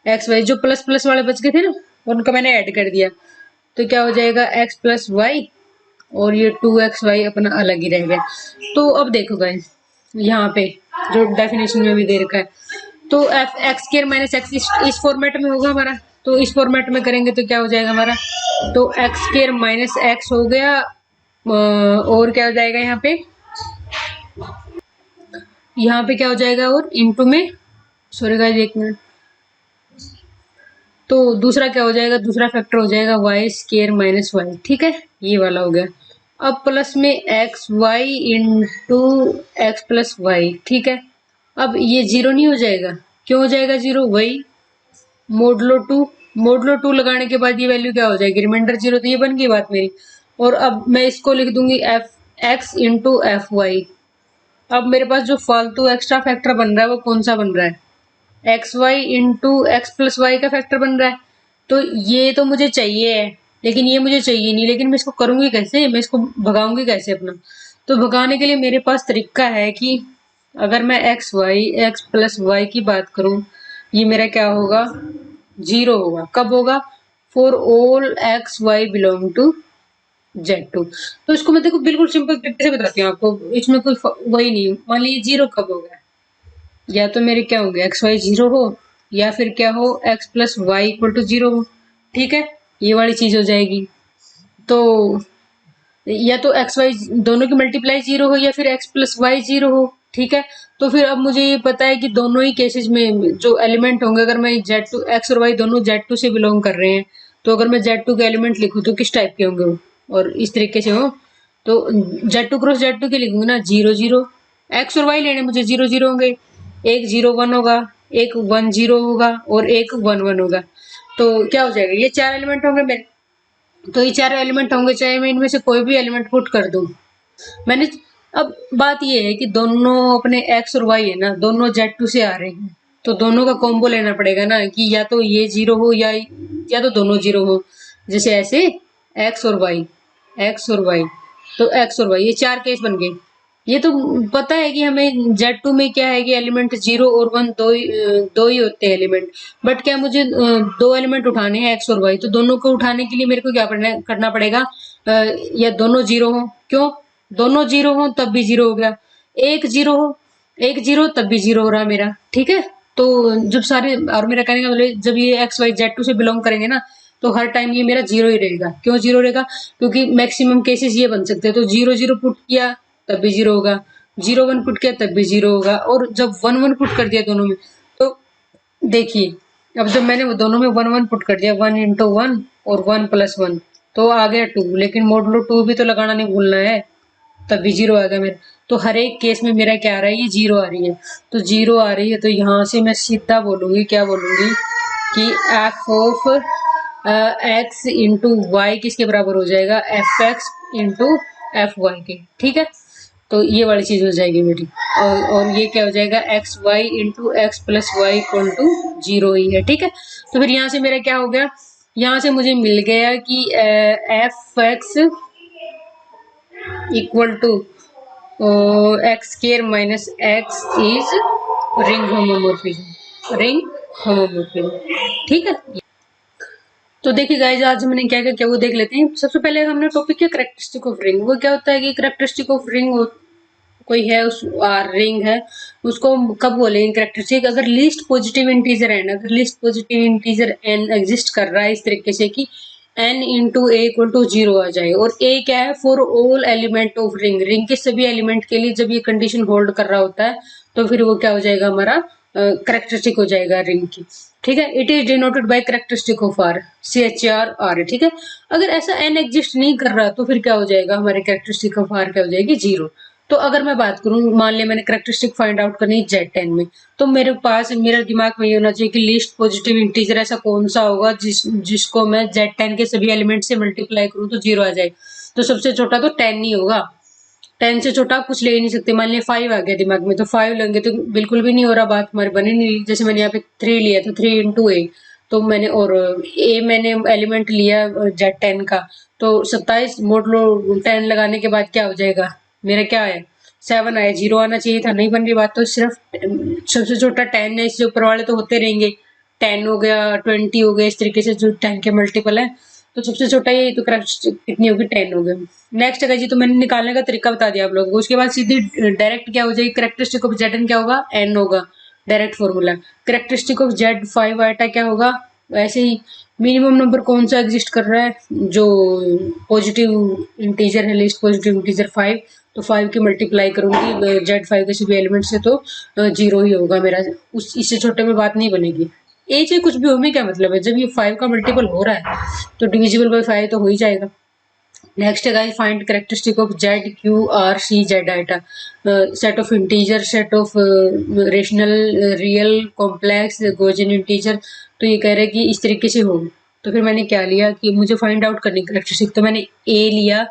Speaker 1: एक्स वाई जो प्लस प्लस वाले बच गए थे ना, उनका मैंने ऐड कर दिया, तो क्या हो जाएगा एक्स प्लस वाई, और ये 2xy अपना अलग ही रह गया। तो अब देखो गाइस यहाँ पे जो डेफिनेशन में भी दे रखा है, तो f x square minus x इस फॉर्मेट में होगा हमारा, तो इस फॉर्मेट में करेंगे तो क्या हो जाएगा हमारा, तो एक्स स्क्वायर माइनस एक्स हो गया, और क्या हो जाएगा यहाँ पे क्या हो जाएगा, और इनटू में, सॉरी गाइस एक मिनट, तो दूसरा क्या हो जाएगा, दूसरा फैक्टर हो जाएगा वाई स्क्वायर माइनस वाई, ठीक है, ये वाला हो गया। अब प्लस में x y into x plus y, ठीक है। अब ये जीरो नहीं हो जाएगा, क्यों हो जाएगा जीरो, वही मोडलो टू लगाने के बाद ये वैल्यू क्या हो जाएगी, रिमाइंडर जीरो, तो ये बन गई बात मेरी। और अब मैं इसको लिख दूंगी f x into F y. अब मेरे पास जो फालतू एक्स्ट्रा फैक्टर बन रहा है वो कौन सा बन रहा है, x y into x plus y का फैक्टर बन रहा है। तो ये तो मुझे चाहिए है, लेकिन ये मुझे चाहिए नहीं, लेकिन मैं इसको करूंगी कैसे, मैं इसको भगाऊंगी कैसे अपना। तो भगाने के लिए मेरे पास तरीका है कि अगर मैं एक्स प्लस वाई की बात करूं, ये मेरा क्या होगा, जीरो होगा, कब होगा, for all x y belong to Z2। तो इसको मैं देखो बिल्कुल सिंपल तरीके से बताती हूँ आपको, इसमें कोई वही नहीं, मान लीजिए जीरो कब होगा, या तो मेरे क्या होंगे एक्स वाई जीरो हो, या फिर क्या हो x plus y equal to zero हो, ठीक है, ये वाली चीज हो जाएगी। तो या तो एक्स वाई दोनों की मल्टीप्लाई जीरो हो, या फिर एक्स प्लस वाई जीरो हो, ठीक है। तो फिर अब मुझे ये पता है कि दोनों ही केसेस में जो एलिमेंट होंगे, अगर मैं Z2 एक्स और वाई दोनों Z2 से बिलोंग कर रहे हैं, तो अगर मैं Z2 के एलिमेंट लिखूं तो किस टाइप के होंगे वो, और इस तरीके से हो, तो Z2 क्रॉस Z2 के लिखूंगी ना, जीरो जीरो, एक्स और वाई लेने मुझे जीरो जीरो होंगे, एक जीरो वन होगा, एक वन जीरो होगा, और एक वन वन होगा। तो क्या हो जाएगा, ये चार एलिमेंट होंगे मेरे, तो ये चार एलिमेंट होंगे, चाहे मैं इनमें से कोई भी एलिमेंट पुट कर दूं मैंने। अब बात ये है कि दोनों अपने एक्स और वाई है ना, दोनों Z2 से आ रहे हैं, तो दोनों का कॉम्बो लेना पड़ेगा ना, कि या तो ये जीरो हो या तो दोनों जीरो हो, जैसे ऐसे एक्स और वाई, एक्स और वाई, तो एक्स और वाई, ये चार केस बन गए। ये तो पता है कि हमें Z2 में क्या है कि एलिमेंट जीरो और वन दो ही होते हैं एलिमेंट, बट क्या मुझे दो एलिमेंट उठाने हैं एक्स और वाई, तो दोनों को उठाने के लिए मेरे को क्या करना पड़ेगा, या दोनों जीरो हो, क्यों, दोनों जीरो हो तब भी जीरो हो गया, एक जीरो हो, एक जीरो तब भी जीरो हो रहा मेरा, ठीक है। तो जब सारे, और मेरा कहने का मतलब जब ये एक्स वाई Z2 से बिलोंग करेंगे ना, तो हर टाइम ये मेरा जीरो ही रहेगा, क्यों जीरो रहेगा, क्योंकि मैक्सिमम केसेस ये बन सकते हैं, तो जीरो जीरो पुट किया तब भी जीरो होगा, जीरो वन पुट किया तब भी जीरो होगा, और जब वन वन पुट कर दिया दोनों में, तो देखिए अब जब मैंने वो दोनों में वन वन पुट कर दिया, वन इंटू वन और वन प्लस वन, तो आ गया टू, लेकिन मोडलो टू भी तो लगाना नहीं भूलना है, तब भी जीरो आ गया मेरा। तो हर एक केस में मेरा क्या आ रहा है, ये जीरो आ रही है। तो जीरो आ रही है तो यहाँ से मैं सीधा बोलूंगी, क्या बोलूंगी कि F of x into y किसके बराबर हो जाएगा, F x into F y के। ठीक है, तो ये वाली चीज हो जाएगी मेरी। और ये क्या हो जाएगा, x y into x plus y equal to zero ही है। ठीक है, तो फिर यहाँ से मेरा क्या हो गया, यहाँ से मुझे मिल गया कि f x equal to x square minus x is ring homomorphism, ring homomorphism. ठीक है, तो देखिए गाइस आज मैंने क्या क्या किया वो देख लेते हैं। सबसे पहले हमने टॉपिक किया करेक्टरिस्टिक ऑफ रिंग। वो क्या होता है कि करेक्टरिस्टिक ऑफ रिंग कोई है उस रिंग है, उसको कब बोलेंगे करेक्टरिस्टिक, अगर लीस्ट पॉजिटिव इंटीजर एन, अगर least positive integer n exist कर रहा है इस तरीके से कि n into A equal to zero आ जाए। और a क्या है, for all element of ring, ring के सभी एलिमेंट के लिए जब ये कंडीशन होल्ड कर रहा होता है तो फिर वो क्या हो जाएगा, हमारा करेक्टरिस्टिक हो जाएगा रिंग की। ठीक है, it is denoted by characteristic of r, CHR। ठीक है, अगर ऐसा n एग्जिस्ट नहीं कर रहा तो फिर क्या हो जाएगा, हमारे करेक्टरिस्टिक ऑफ आर क्या हो जाएगी, जीरो। तो अगर मैं बात करूं, मान लिया मैंने करेक्टरिस्टिक फाइंड आउट करनी Z10 में, तो मेरे पास मेरा दिमाग में ये होना चाहिए कि लीस्ट पॉजिटिव इंटीजर ऐसा कौन सा होगा जिसको मैं Z10 के सभी एलिमेंट से मल्टीप्लाई करूं तो जीरो आ जाए। तो सबसे छोटा तो 10 ही होगा, 10 से छोटा आप कुछ ले ही नहीं सकते। मान लिया 5 आ गया दिमाग में, तो 5 लेंगे तो बिल्कुल भी नहीं हो रहा, बात हमारी बनी नहीं। जैसे मैंने यहाँ पे 3 लिया तो 3 इंटू ए, तो मैंने और ए मैंने एलिमेंट लिया Z10 का, तो 27 मोड लो 10 लगाने के बाद क्या हो जाएगा, मेरा क्या है 7 आया, जीरो आना चाहिए था, नहीं बन रही बात। तो सिर्फ सबसे छोटा 10 है, इससे ऊपर वाले तो होते रहेंगे, 10 हो गया 20 हो गया, इस तरीके से जो 10 के मल्टीपल है। तो सबसे छोटा ये तो कितनी होगी, 10 हो गया। नेक्स्ट है जी, तो मैंने निकालने का तरीका बता दिया आप लोगों को। उसके बाद सीधी डायरेक्ट क्या हो जाएगी, करेक्टरिस्टिक ऑफ जेड एन क्या होगा, एन होगा, direct formula. Characteristic of z 5 iota क्या होगा, वैसे ही मिनिमम नंबर कौन सा एग्जिस्ट कर रहा है, जो पॉजिटिव इंटीजर है, लिस्ट पॉजिटिव इंटीजर 5, तो 5 की मल्टीप्लाई करूंगी Z5 के सभी एलिमेंट से, तो जीरो ही होगा मेरा, उस इससे छोटे में बात नहीं बनेगी। ए चाहे कुछ भी हो, में क्या मतलब है, जब ये 5 का मल्टीपल हो रहा है तो डिविजिबल बाय 5 तो हो ही जाएगा। नेक्स्ट है guys, find characteristic of z q r c z iota, set of integer, set of rational, real, complex, Gaussian integer. तो ये कह रहे हैं कि इस तरीके से हो। तो फिर मैंने क्या लिया कि मुझे फाइंड आउट करनी कैरेक्टरिस्टिक, तो मैंने ए लिया,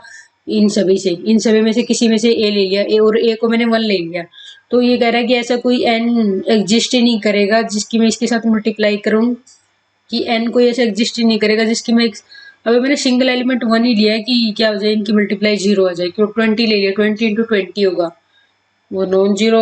Speaker 1: इन सभी से, इन सभी में से किसी में से ए ले लिया, ए और ए को मैंने 1 ले लिया। तो ये कह रहा है कि ऐसा कोई एन एग्जिस्ट ही नहीं करेगा जिसकी मैं इसके साथ मल्टीप्लाई करूं, कि एन कोई ऐसा एग्जिस्ट ही नहीं करेगा जिसकी मैं, अभी मैंने सिंगल एलिमेंट 1 ही लिया है कि क्या हो जाए, इनकी मल्टीप्लाई जीरो आ जाए, क्यों 20 ले लिया, 20 इंटू 20 होगा, वो नॉन जीरो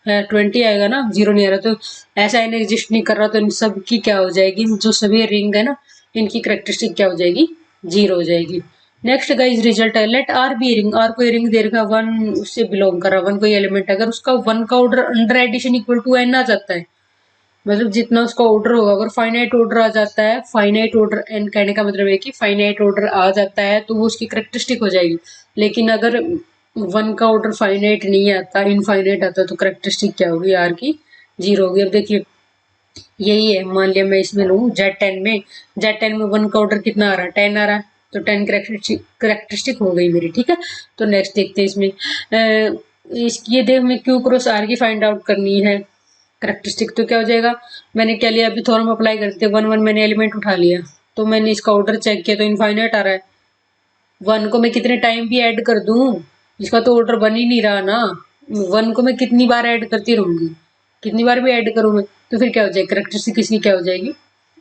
Speaker 1: है, 20 आएगा ना, जीरो नहीं आ रहा। तो ऐसा एन एग्जिस्ट नहीं कर रहा, तो इन सब की क्या हो जाएगी, जो सभी रिंग है ना इनकी करेक्टरिस्टिक क्या हो जाएगी, जीरो हो जाएगी। नेक्स्ट गाइस रिजल्ट है, let are be ring, are कोई रिंग दे रखा, 1 उससे बिलोंग कर रहा, 1 कोई एलिमेंट, अगर उसका 1 का order under addition equal to n आ जाता है, मतलब जितना उसका ऑर्डर होगा, अगर फाइनाइट ऑर्डर आ जाता है, फाइनाइट ऑर्डर एन कहने का मतलब है कि फाइनाइट ऑर्डर आ जाता है तो वो उसकी करेक्टरिस्टिक हो जाएगी। लेकिन अगर 1 का ऑर्डर फाइनाइट नहीं आता, इनफाइनाइट आता, तो करेक्टरिस्टिक क्या होगी, आर की जीरो होगी। अब देखिए यही है, मान लिया मैं इसमें लूँ Z10 में, Z10 में 1 का ऑर्डर कितना आ रहा है, 10 आ रहा है, तो 10 करेक्टरिस्टिक हो गई मेरी। ठीक है, तो नेक्स्ट देखते हैं इसमें, ये देख मैं क्यू क्रॉस आर की फाइंड आउट करनी है करेक्टरिस्टिक, तो क्या हो जाएगा, मैंने क्या लिया, अभी थ्योरम अप्लाई करते हैं, 1 1 मैंने एलिमेंट उठा लिया, तो मैंने इसका ऑर्डर चेक किया तो इनफाइनाइट आ रहा है। 1 को मैं कितने टाइम भी ऐड कर दूं, इसका तो ऑर्डर बन ही नहीं रहा ना, 1 को मैं कितनी बार ऐड करती रहूंगी, कितनी बार भी ऐड करूँ मैं, तो फिर क्या हो जाएगी, करेक्टरिस्टिक किसकी क्या हो जाएगी,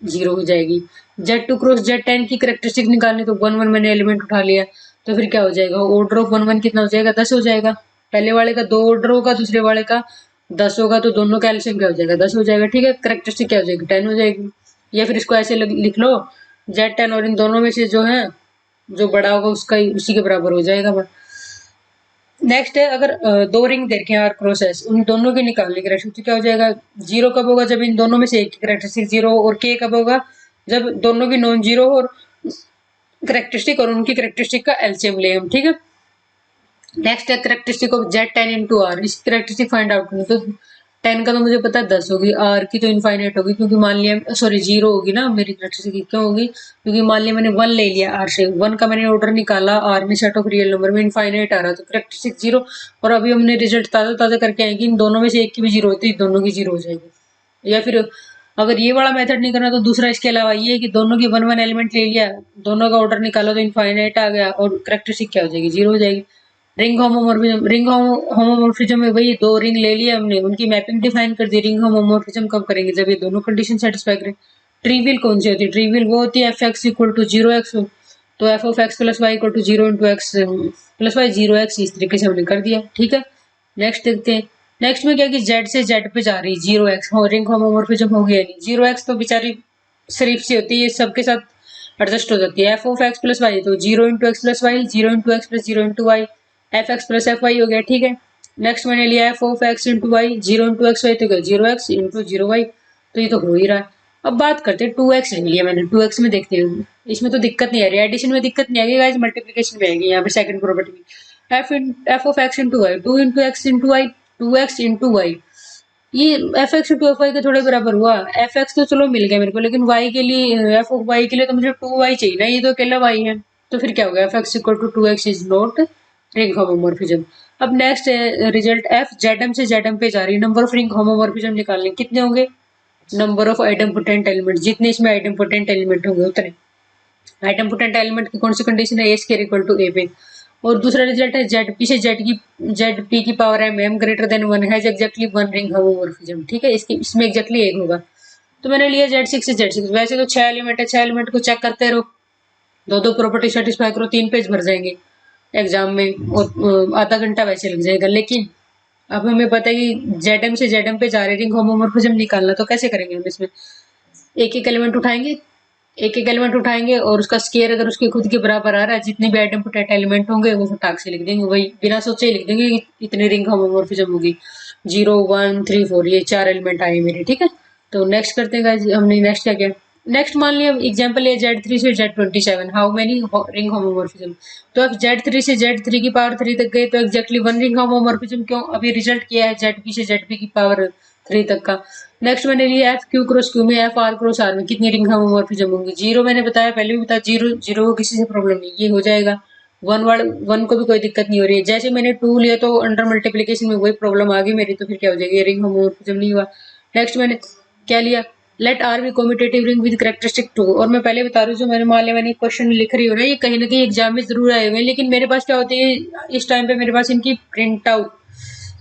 Speaker 1: जीरो हो जाएगी। Z2 क्रॉस Z10 की करेक्टरिस्टिक निकालनी, तो 1 1 मैंने एलिमेंट उठा लिया, तो फिर क्या हो जाएगा, ऑर्डर ऑफ 1 1 कितना हो जाएगा, 10 हो जाएगा। पहले वाले का 2 ऑर्डर होगा, दूसरे वाले का 10 होगा, तो दोनों का एलसीएम क्या हो जाएगा, 10 हो जाएगा। ठीक है, करेक्टरिस्टिक क्या हो जाएगी, 10 हो जाएगी। या फिर इसको ऐसे लिख लो, Z10 और इन दोनों में से जो है, जो बड़ा होगा उसका उसी के बराबर हो जाएगा। नेक्स्ट है, अगर दो रिंग देखे आर क्रॉस एस, उन दोनों की निकालने की करेक्टरिस्टिक क्या हो जाएगा, जीरो कब होगा, जब इन दोनों में से एक की करेक्टरिस्टिक जीरो, और के कब होगा, जब दोनों की नॉन जीरो और करेक्टरिस्टिक और उनकी करेक्टरिस्टिक का एलसीएम ले हम। ठीक है, नेक्स्ट है characteristic of Z10 into r, इसकी करेक्टरिस्टिक फाइंड आउट करनी, तो 10 का तो मुझे पता है 10 होगी, आर की तो इनफाइनाइट होगी क्योंकि मान लिया, सॉरी 0 होगी ना मेरी करेक्टरिस्टिक, क्यों होगी क्योंकि मान लिया मैंने 1 ले लिया आर से, 1 का मैंने ऑर्डर निकाला, आर में सेट ऑफ रियल नंबर में इनफाइनाइट आ रहा तो करेक्टरिस्टिक 0। और अभी हमने रिजल्ट ताजा ताजा करके आएंगे, इन दोनों में से एक की भी 0 होती है, दोनों की 0 हो जाएगी। या फिर अगर ये वाला मेथड नहीं करना तो दूसरा इसके अलावा ये है कि दोनों की 1 1 एलिमेंट ले लिया, दोनों का ऑर्डर निकालो तो इनफाइनाइट आ गया और करेक्टरिस्टिक क्या हो जाएगी, 0 हो जाएगी। रिंग होमोमॉर्फिज्म में वही दो रिंग ले लिया हमने, उनकी मैपिंग डिफाइन कर दी। रिंग होमोमॉर्फिज्म कब करेंगे, जब ये दोनों कंडीशन सेटिस्फाई करें। ट्रिवियल कौन सी होती है, ट्रिवियल वो होती है f x equal to 0x, तो f of x plus y equal to 0 into x plus y 0x, इस तरीके से हमने कर दिया। ठीक है, नेक्स्ट देखते हैं। नेक्स्ट में क्या कि जेड से जेड पे जा रही है 0x, रिंग होमोमॉर्फिज्म हो गया नहीं। 0x तो बेचारी शरीफ सी होती है, सबके साथ एडजस्ट हो जाती है। F of x plus y तो 0 into x plus y, 0 into x plus 0 into y, f x plus F Y हो गया। ठीक है, नेक्स्ट मैंने लिया f of x into y, 0 into x y तो क्या 0x इंटू 0 वाई, तो ये तो हो ही रहा है। अब बात करते हैं 2x ले लिया मैंने, 2x में देखते हैं, इसमें तो दिक्कत नहीं आ रही, एडिशन में दिक्कत नहीं आएगी गाइस, मल्टीप्लिकेशन में आएगी यहाँ पे सेकंड प्रॉपर्टी में। F of x into y, 2 into x into y, 2x into y, ये f x to f y के थोड़े बराबर हुआ। एफ एक्स तो चलो मिल गया मेरे को, लेकिन वाई के लिए, एफ ऑफ वाई के लिए तो मुझे 2y चाहिए ना, ये तो अकेला वाई है, तो फिर क्या होगा, f x equal to 2x is not ring homomorphism. अब नेक्स्ट है रिजल्ट, एफ जेडएम से जेडएम पे जा रही है, नंबर ऑफ रिंग होमोमॉर्फिज्म निकालने, कितने होंगे, नंबर ऑफ आइटमपोटेंट एलिमेंट, जितने इसमें आइटमपोटेंट एलिमेंट होंगे उतने। आइटमपोटेंट एलिमेंट की कौन सी कंडीशन है, ए स्क्वायर इक्वल टू ए पे। और दूसरा रिजल्ट है जेड पी से जेड पी की power m greater than 1 has exactly 1 ring homomorphism. ठीक है, इसमें एग्जैक्टली 1 होगा, तो मैंने लिया Z6 से Z6। वैसे तो 6 एलिमेंट है, 6 एलिमेंट को चेक करते रहो, दो दो प्रॉपर्टी सेटिस्फाई करो, 3 पेज भर जाएंगे एग्जाम में, और आधा घंटा वैसे लग जाएगा। लेकिन अब हमें पता है कि जेडएम से जेडएम पे जा रहे रिंग होमोमॉर्फिज्म निकालना, तो कैसे करेंगे हम इसमें, एक एक एलिमेंट उठाएंगे, एक एक एलिमेंट उठाएंगे और उसका स्केयर अगर उसके खुद के बराबर आ रहा है, जितने भी आइटमपोटेंट एलिमेंट होंगे वो फटाक से लिख देंगे, वही बिना सोचे ही लिख देंगे कि इतनी रिंग होमोमॉर्फिज्म होगी, 0 1 3 4, ये 4 एलिमेंट आए मेरे। ठीक है, तो नेक्स्ट करते हैं गाइस, हमने नेक्स्ट क्या किया, नेक्स्ट मान लिया एग्जांपल लिया Z3 से Z27, how many ring homomorphism, तो अब Z3 से Z3 की पावर 3 तक गए तो एग्जैक्टली 1 रिंग होमोमॉर्फिज्म, क्यों, अभी रिजल्ट किया है ZP से ZP की पावर 3 तक का। नेक्स्ट मैंने लिया एफ क्यू क्रॉस क्यू में, एफ आर क्रॉस आर में कितनी रिंग होमोमॉर्फिज्म होंगी, 0 मैंने बताया, पहले भी बताया, 0 0 को किसी से प्रॉब्लम नहीं, ये हो जाएगा। 1 को भी कोई दिक्कत नहीं हो रही है। जैसे मैंने 2 लिया तो अंडर मल्टीप्लीकेशन में वही प्रॉब्लम आ गई मेरी, तो फिर क्या हो जाएगी, रिंग होमोमॉर्फिज्म नहीं हुआ। नेक्स्ट मैंने क्या लिया, let are be commutative ring with characteristic 2, और मैं पहले बता रही हूँ, जो मैंने मान लिया मैंने क्वेश्चन लिख रही हूँ ना, ये कहीं ना कहीं एग्जाम में जरूर आए हुए हैं, लेकिन मेरे पास क्या होती है इस टाइम पे, मेरे पास इनकी print out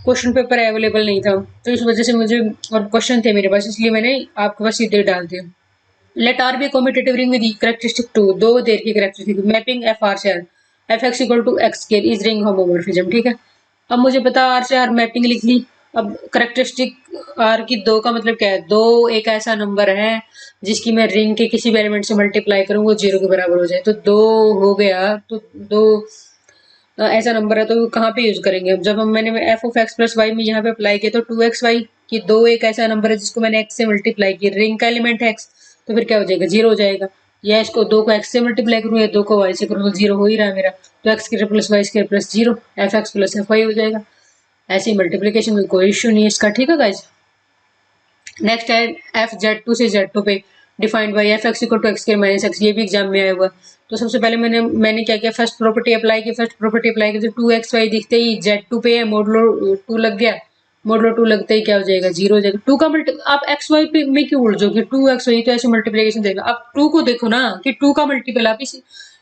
Speaker 1: question paper available नहीं था, तो इस वजह से मुझे, और क्वेश्चन थे मेरे पास, इसलिए मैंने आपके पास सीधे डाल दिया। Let are be commutative ring with characteristic 2, दो देर की कैरेक्टरिस्टिक, मैपिंग एफ आर से r, f x equal to x square is ring homomorphism. ठीक है, अब मुझे पता आर से आर मैपिंग लिख ली। अब कैरेक्टरिस्टिक आर की 2 का मतलब क्या है, 2 एक ऐसा नंबर है जिसकी मैं रिंग के किसी भी एलिमेंट से मल्टीप्लाई करूँ वो 0 के बराबर हो जाए, तो 2 हो गया, तो 2 ऐसा नंबर है, तो कहाँ पे यूज करेंगे अब, जब हम मैंने F of x plus y में यहाँ पे अप्लाई किया, तो 2xy की 2 एक ऐसा नंबर है जिसको मैंने x से मल्टीप्लाई किया, रिंग का एलिमेंट है x, तो फिर क्या हो जाएगा, 0 हो जाएगा। या इसको 2 को x से मल्टीप्लाई करूँ या 2 को y से करूँ तो 0 हो ही रहा है मेरा, तो x square plus y square plus 0, F x plus F Y हो जाएगा। ऐसे ही मल्टीप्लीकेशन में कोई इश्यू नहीं है इसका। ठीक है गाइज, नेक्स्ट है एफ Z2 से Z2 पे defined by F x equal to x square minus x, ये भी एग्जाम में आया हुआ। तो सबसे पहले मैंने क्या किया, फर्स्ट प्रॉपर्टी अप्लाई की, फर्स्ट प्रॉपर्टी अप्लाई की तो 2xy दिखते ही Z2 पे है, मोडलो 2 लग गया, मोडलो 2 लगते ही क्या हो जाएगा, 0 हो जाएगा। 2 का आप xy पे में क्यों उलझोगे, 2xy तो ऐसे मल्टीप्लीकेशन देगा, आप 2 को देखो ना कि 2 का मल्टीपल, आप इस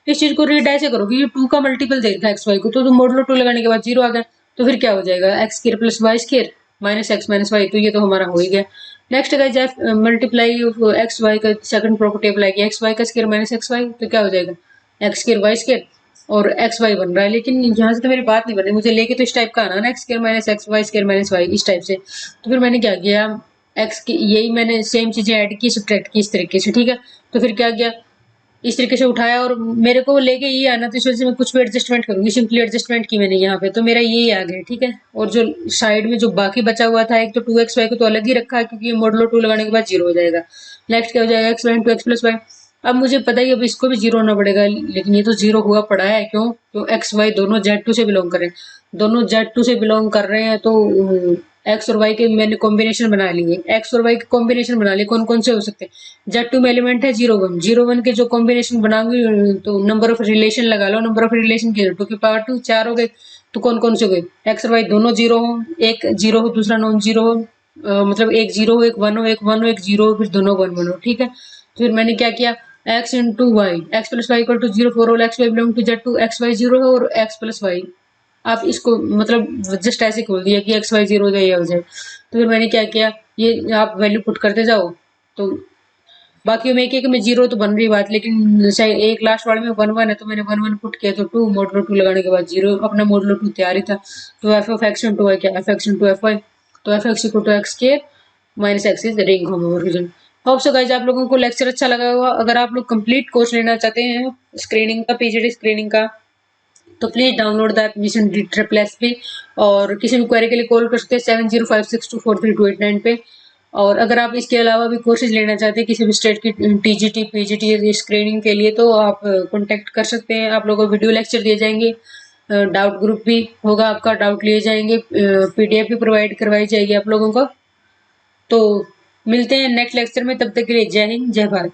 Speaker 1: चीज को रीड ऐसे करो कि ये 2 का मल्टीपल देगा xy को, तो मोडलो 2 लगाने के बाद 0 आ गया, तो फिर क्या हो जाएगा, x square plus y square minus x minus y, तो ये तो हमारा हो ही गया। Next guys f multiply x y का सेकंड प्रॉपर्टी अप्लाई किया, एक्स वाई का स्क्वायर माइनस एक्स वाई, तो क्या हो जाएगा, एक्स स्क्वायर वाई स्क्वायर, और एक्स वाई बन रहा है, लेकिन यहाँ से तो मेरी बात नहीं बन रही, मुझे लेके तो इस टाइप का आना ना, x square minus x y square minus y इस टाइप से। तो फिर मैंने क्या किया, एक्स की यही मैंने सेम चीजें ऐड की, सब्ट्रैक्ट की इस तरीके से। ठीक है, तो फिर क्या किया, इस तरीके से उठाया और मेरे को लेके ये आना, तो इस वजह से मैं कुछ भी एडजस्टमेंट करूंगी, सिंपली एडजस्टमेंट की मैंने यहाँ पे, तो मेरा ये आ गया। ठीक है, और जो साइड में जो बाकी बचा हुआ था, एक तो 2xy को तो अलग ही रखा है क्योंकि ये मोडलो 2 लगाने के बाद 0 हो जाएगा। नेक्स्ट क्या हो जाएगा, x y into x plus y, अब मुझे पता ही अब इसको भी 0 होना पड़ेगा, लेकिन ये तो 0 हुआ पड़ा है, क्यों एक्स वाई दोनों Z2 से बिलोंग कर रहे हैं, दोनों Z2 से बिलोंग कर रहे हैं, तो एक्स और वाई के मैंने कॉम्बिनेशन बना लिए, एक्स और वाई के कॉम्बिनेशन बना लिए, कौन कौन से हो सकते हैं। जेड टू में एलिमेंट है 0 1, 0 1 के जो कॉम्बिनेशन बनाऊंगी तो नंबर ऑफ रिलेशन लगा लो, नंबर ऑफ रिलेशन के 2 की पावर 2 4 हो गए। तो कौन कौन से हो गए, एक्स और वाई दोनों जीरो हो, एक जीरो हो दूसरा नॉन जीरो हो, मतलब एक जीरो हो एक वन हो, एक वन हो एक जीरो हो, फिर दोनों वन वन हो, ठीक है। फिर मैंने क्या किया, x into y, x plus y equal to 0 for all x y belong to z two, x y 0 है और एक्स प्लस वाई, आप इसको मतलब जस्ट ऐसे खोल दिया कि एक्स वाई 0 हो जाए या हो जाए। तो फिर मैंने क्या किया, ये आप वैल्यू पुट करते जाओ, तो बाकी में एक एक में जीरो तो बन रही बात, लेकिन चाहे एक लास्ट वाले में वन वन है तो मैंने वन वन पुट किया, तो टू मॉडुलो टू लगाने के बाद जीरो, अपना मॉडुलो टू तैयार ही था। तो f of x into y, क्या f x into F y, तो f x equal to x square minus x is ring homomorphism. Hope so guys आप लोगों को लेक्चर अच्छा लगा होगा। अगर आप लोग कंप्लीट कोर्स लेना चाहते हैं स्क्रीनिंग का, पीजीडी स्क्रीनिंग का, तो please download the application DSSP, और किसी भी क्वेरी के लिए कॉल कर सकते हैं 7056243289 पे। और अगर आप इसके अलावा भी कोर्सेज लेना चाहते हैं किसी भी स्टेट की टीजीटी पीजीटी स्क्रीनिंग के लिए, तो आप कांटेक्ट कर सकते हैं। आप लोगों को वीडियो लेक्चर दिए जाएंगे, डाउट ग्रुप भी होगा, आपका डाउट लिए जाएंगे, पीडीएफ भी प्रोवाइड करवाई जाएगी आप लोगों को। तो मिलते हैं नेक्स्ट लेक्चर में, तब तक के लिए जय हिंद जय भारत।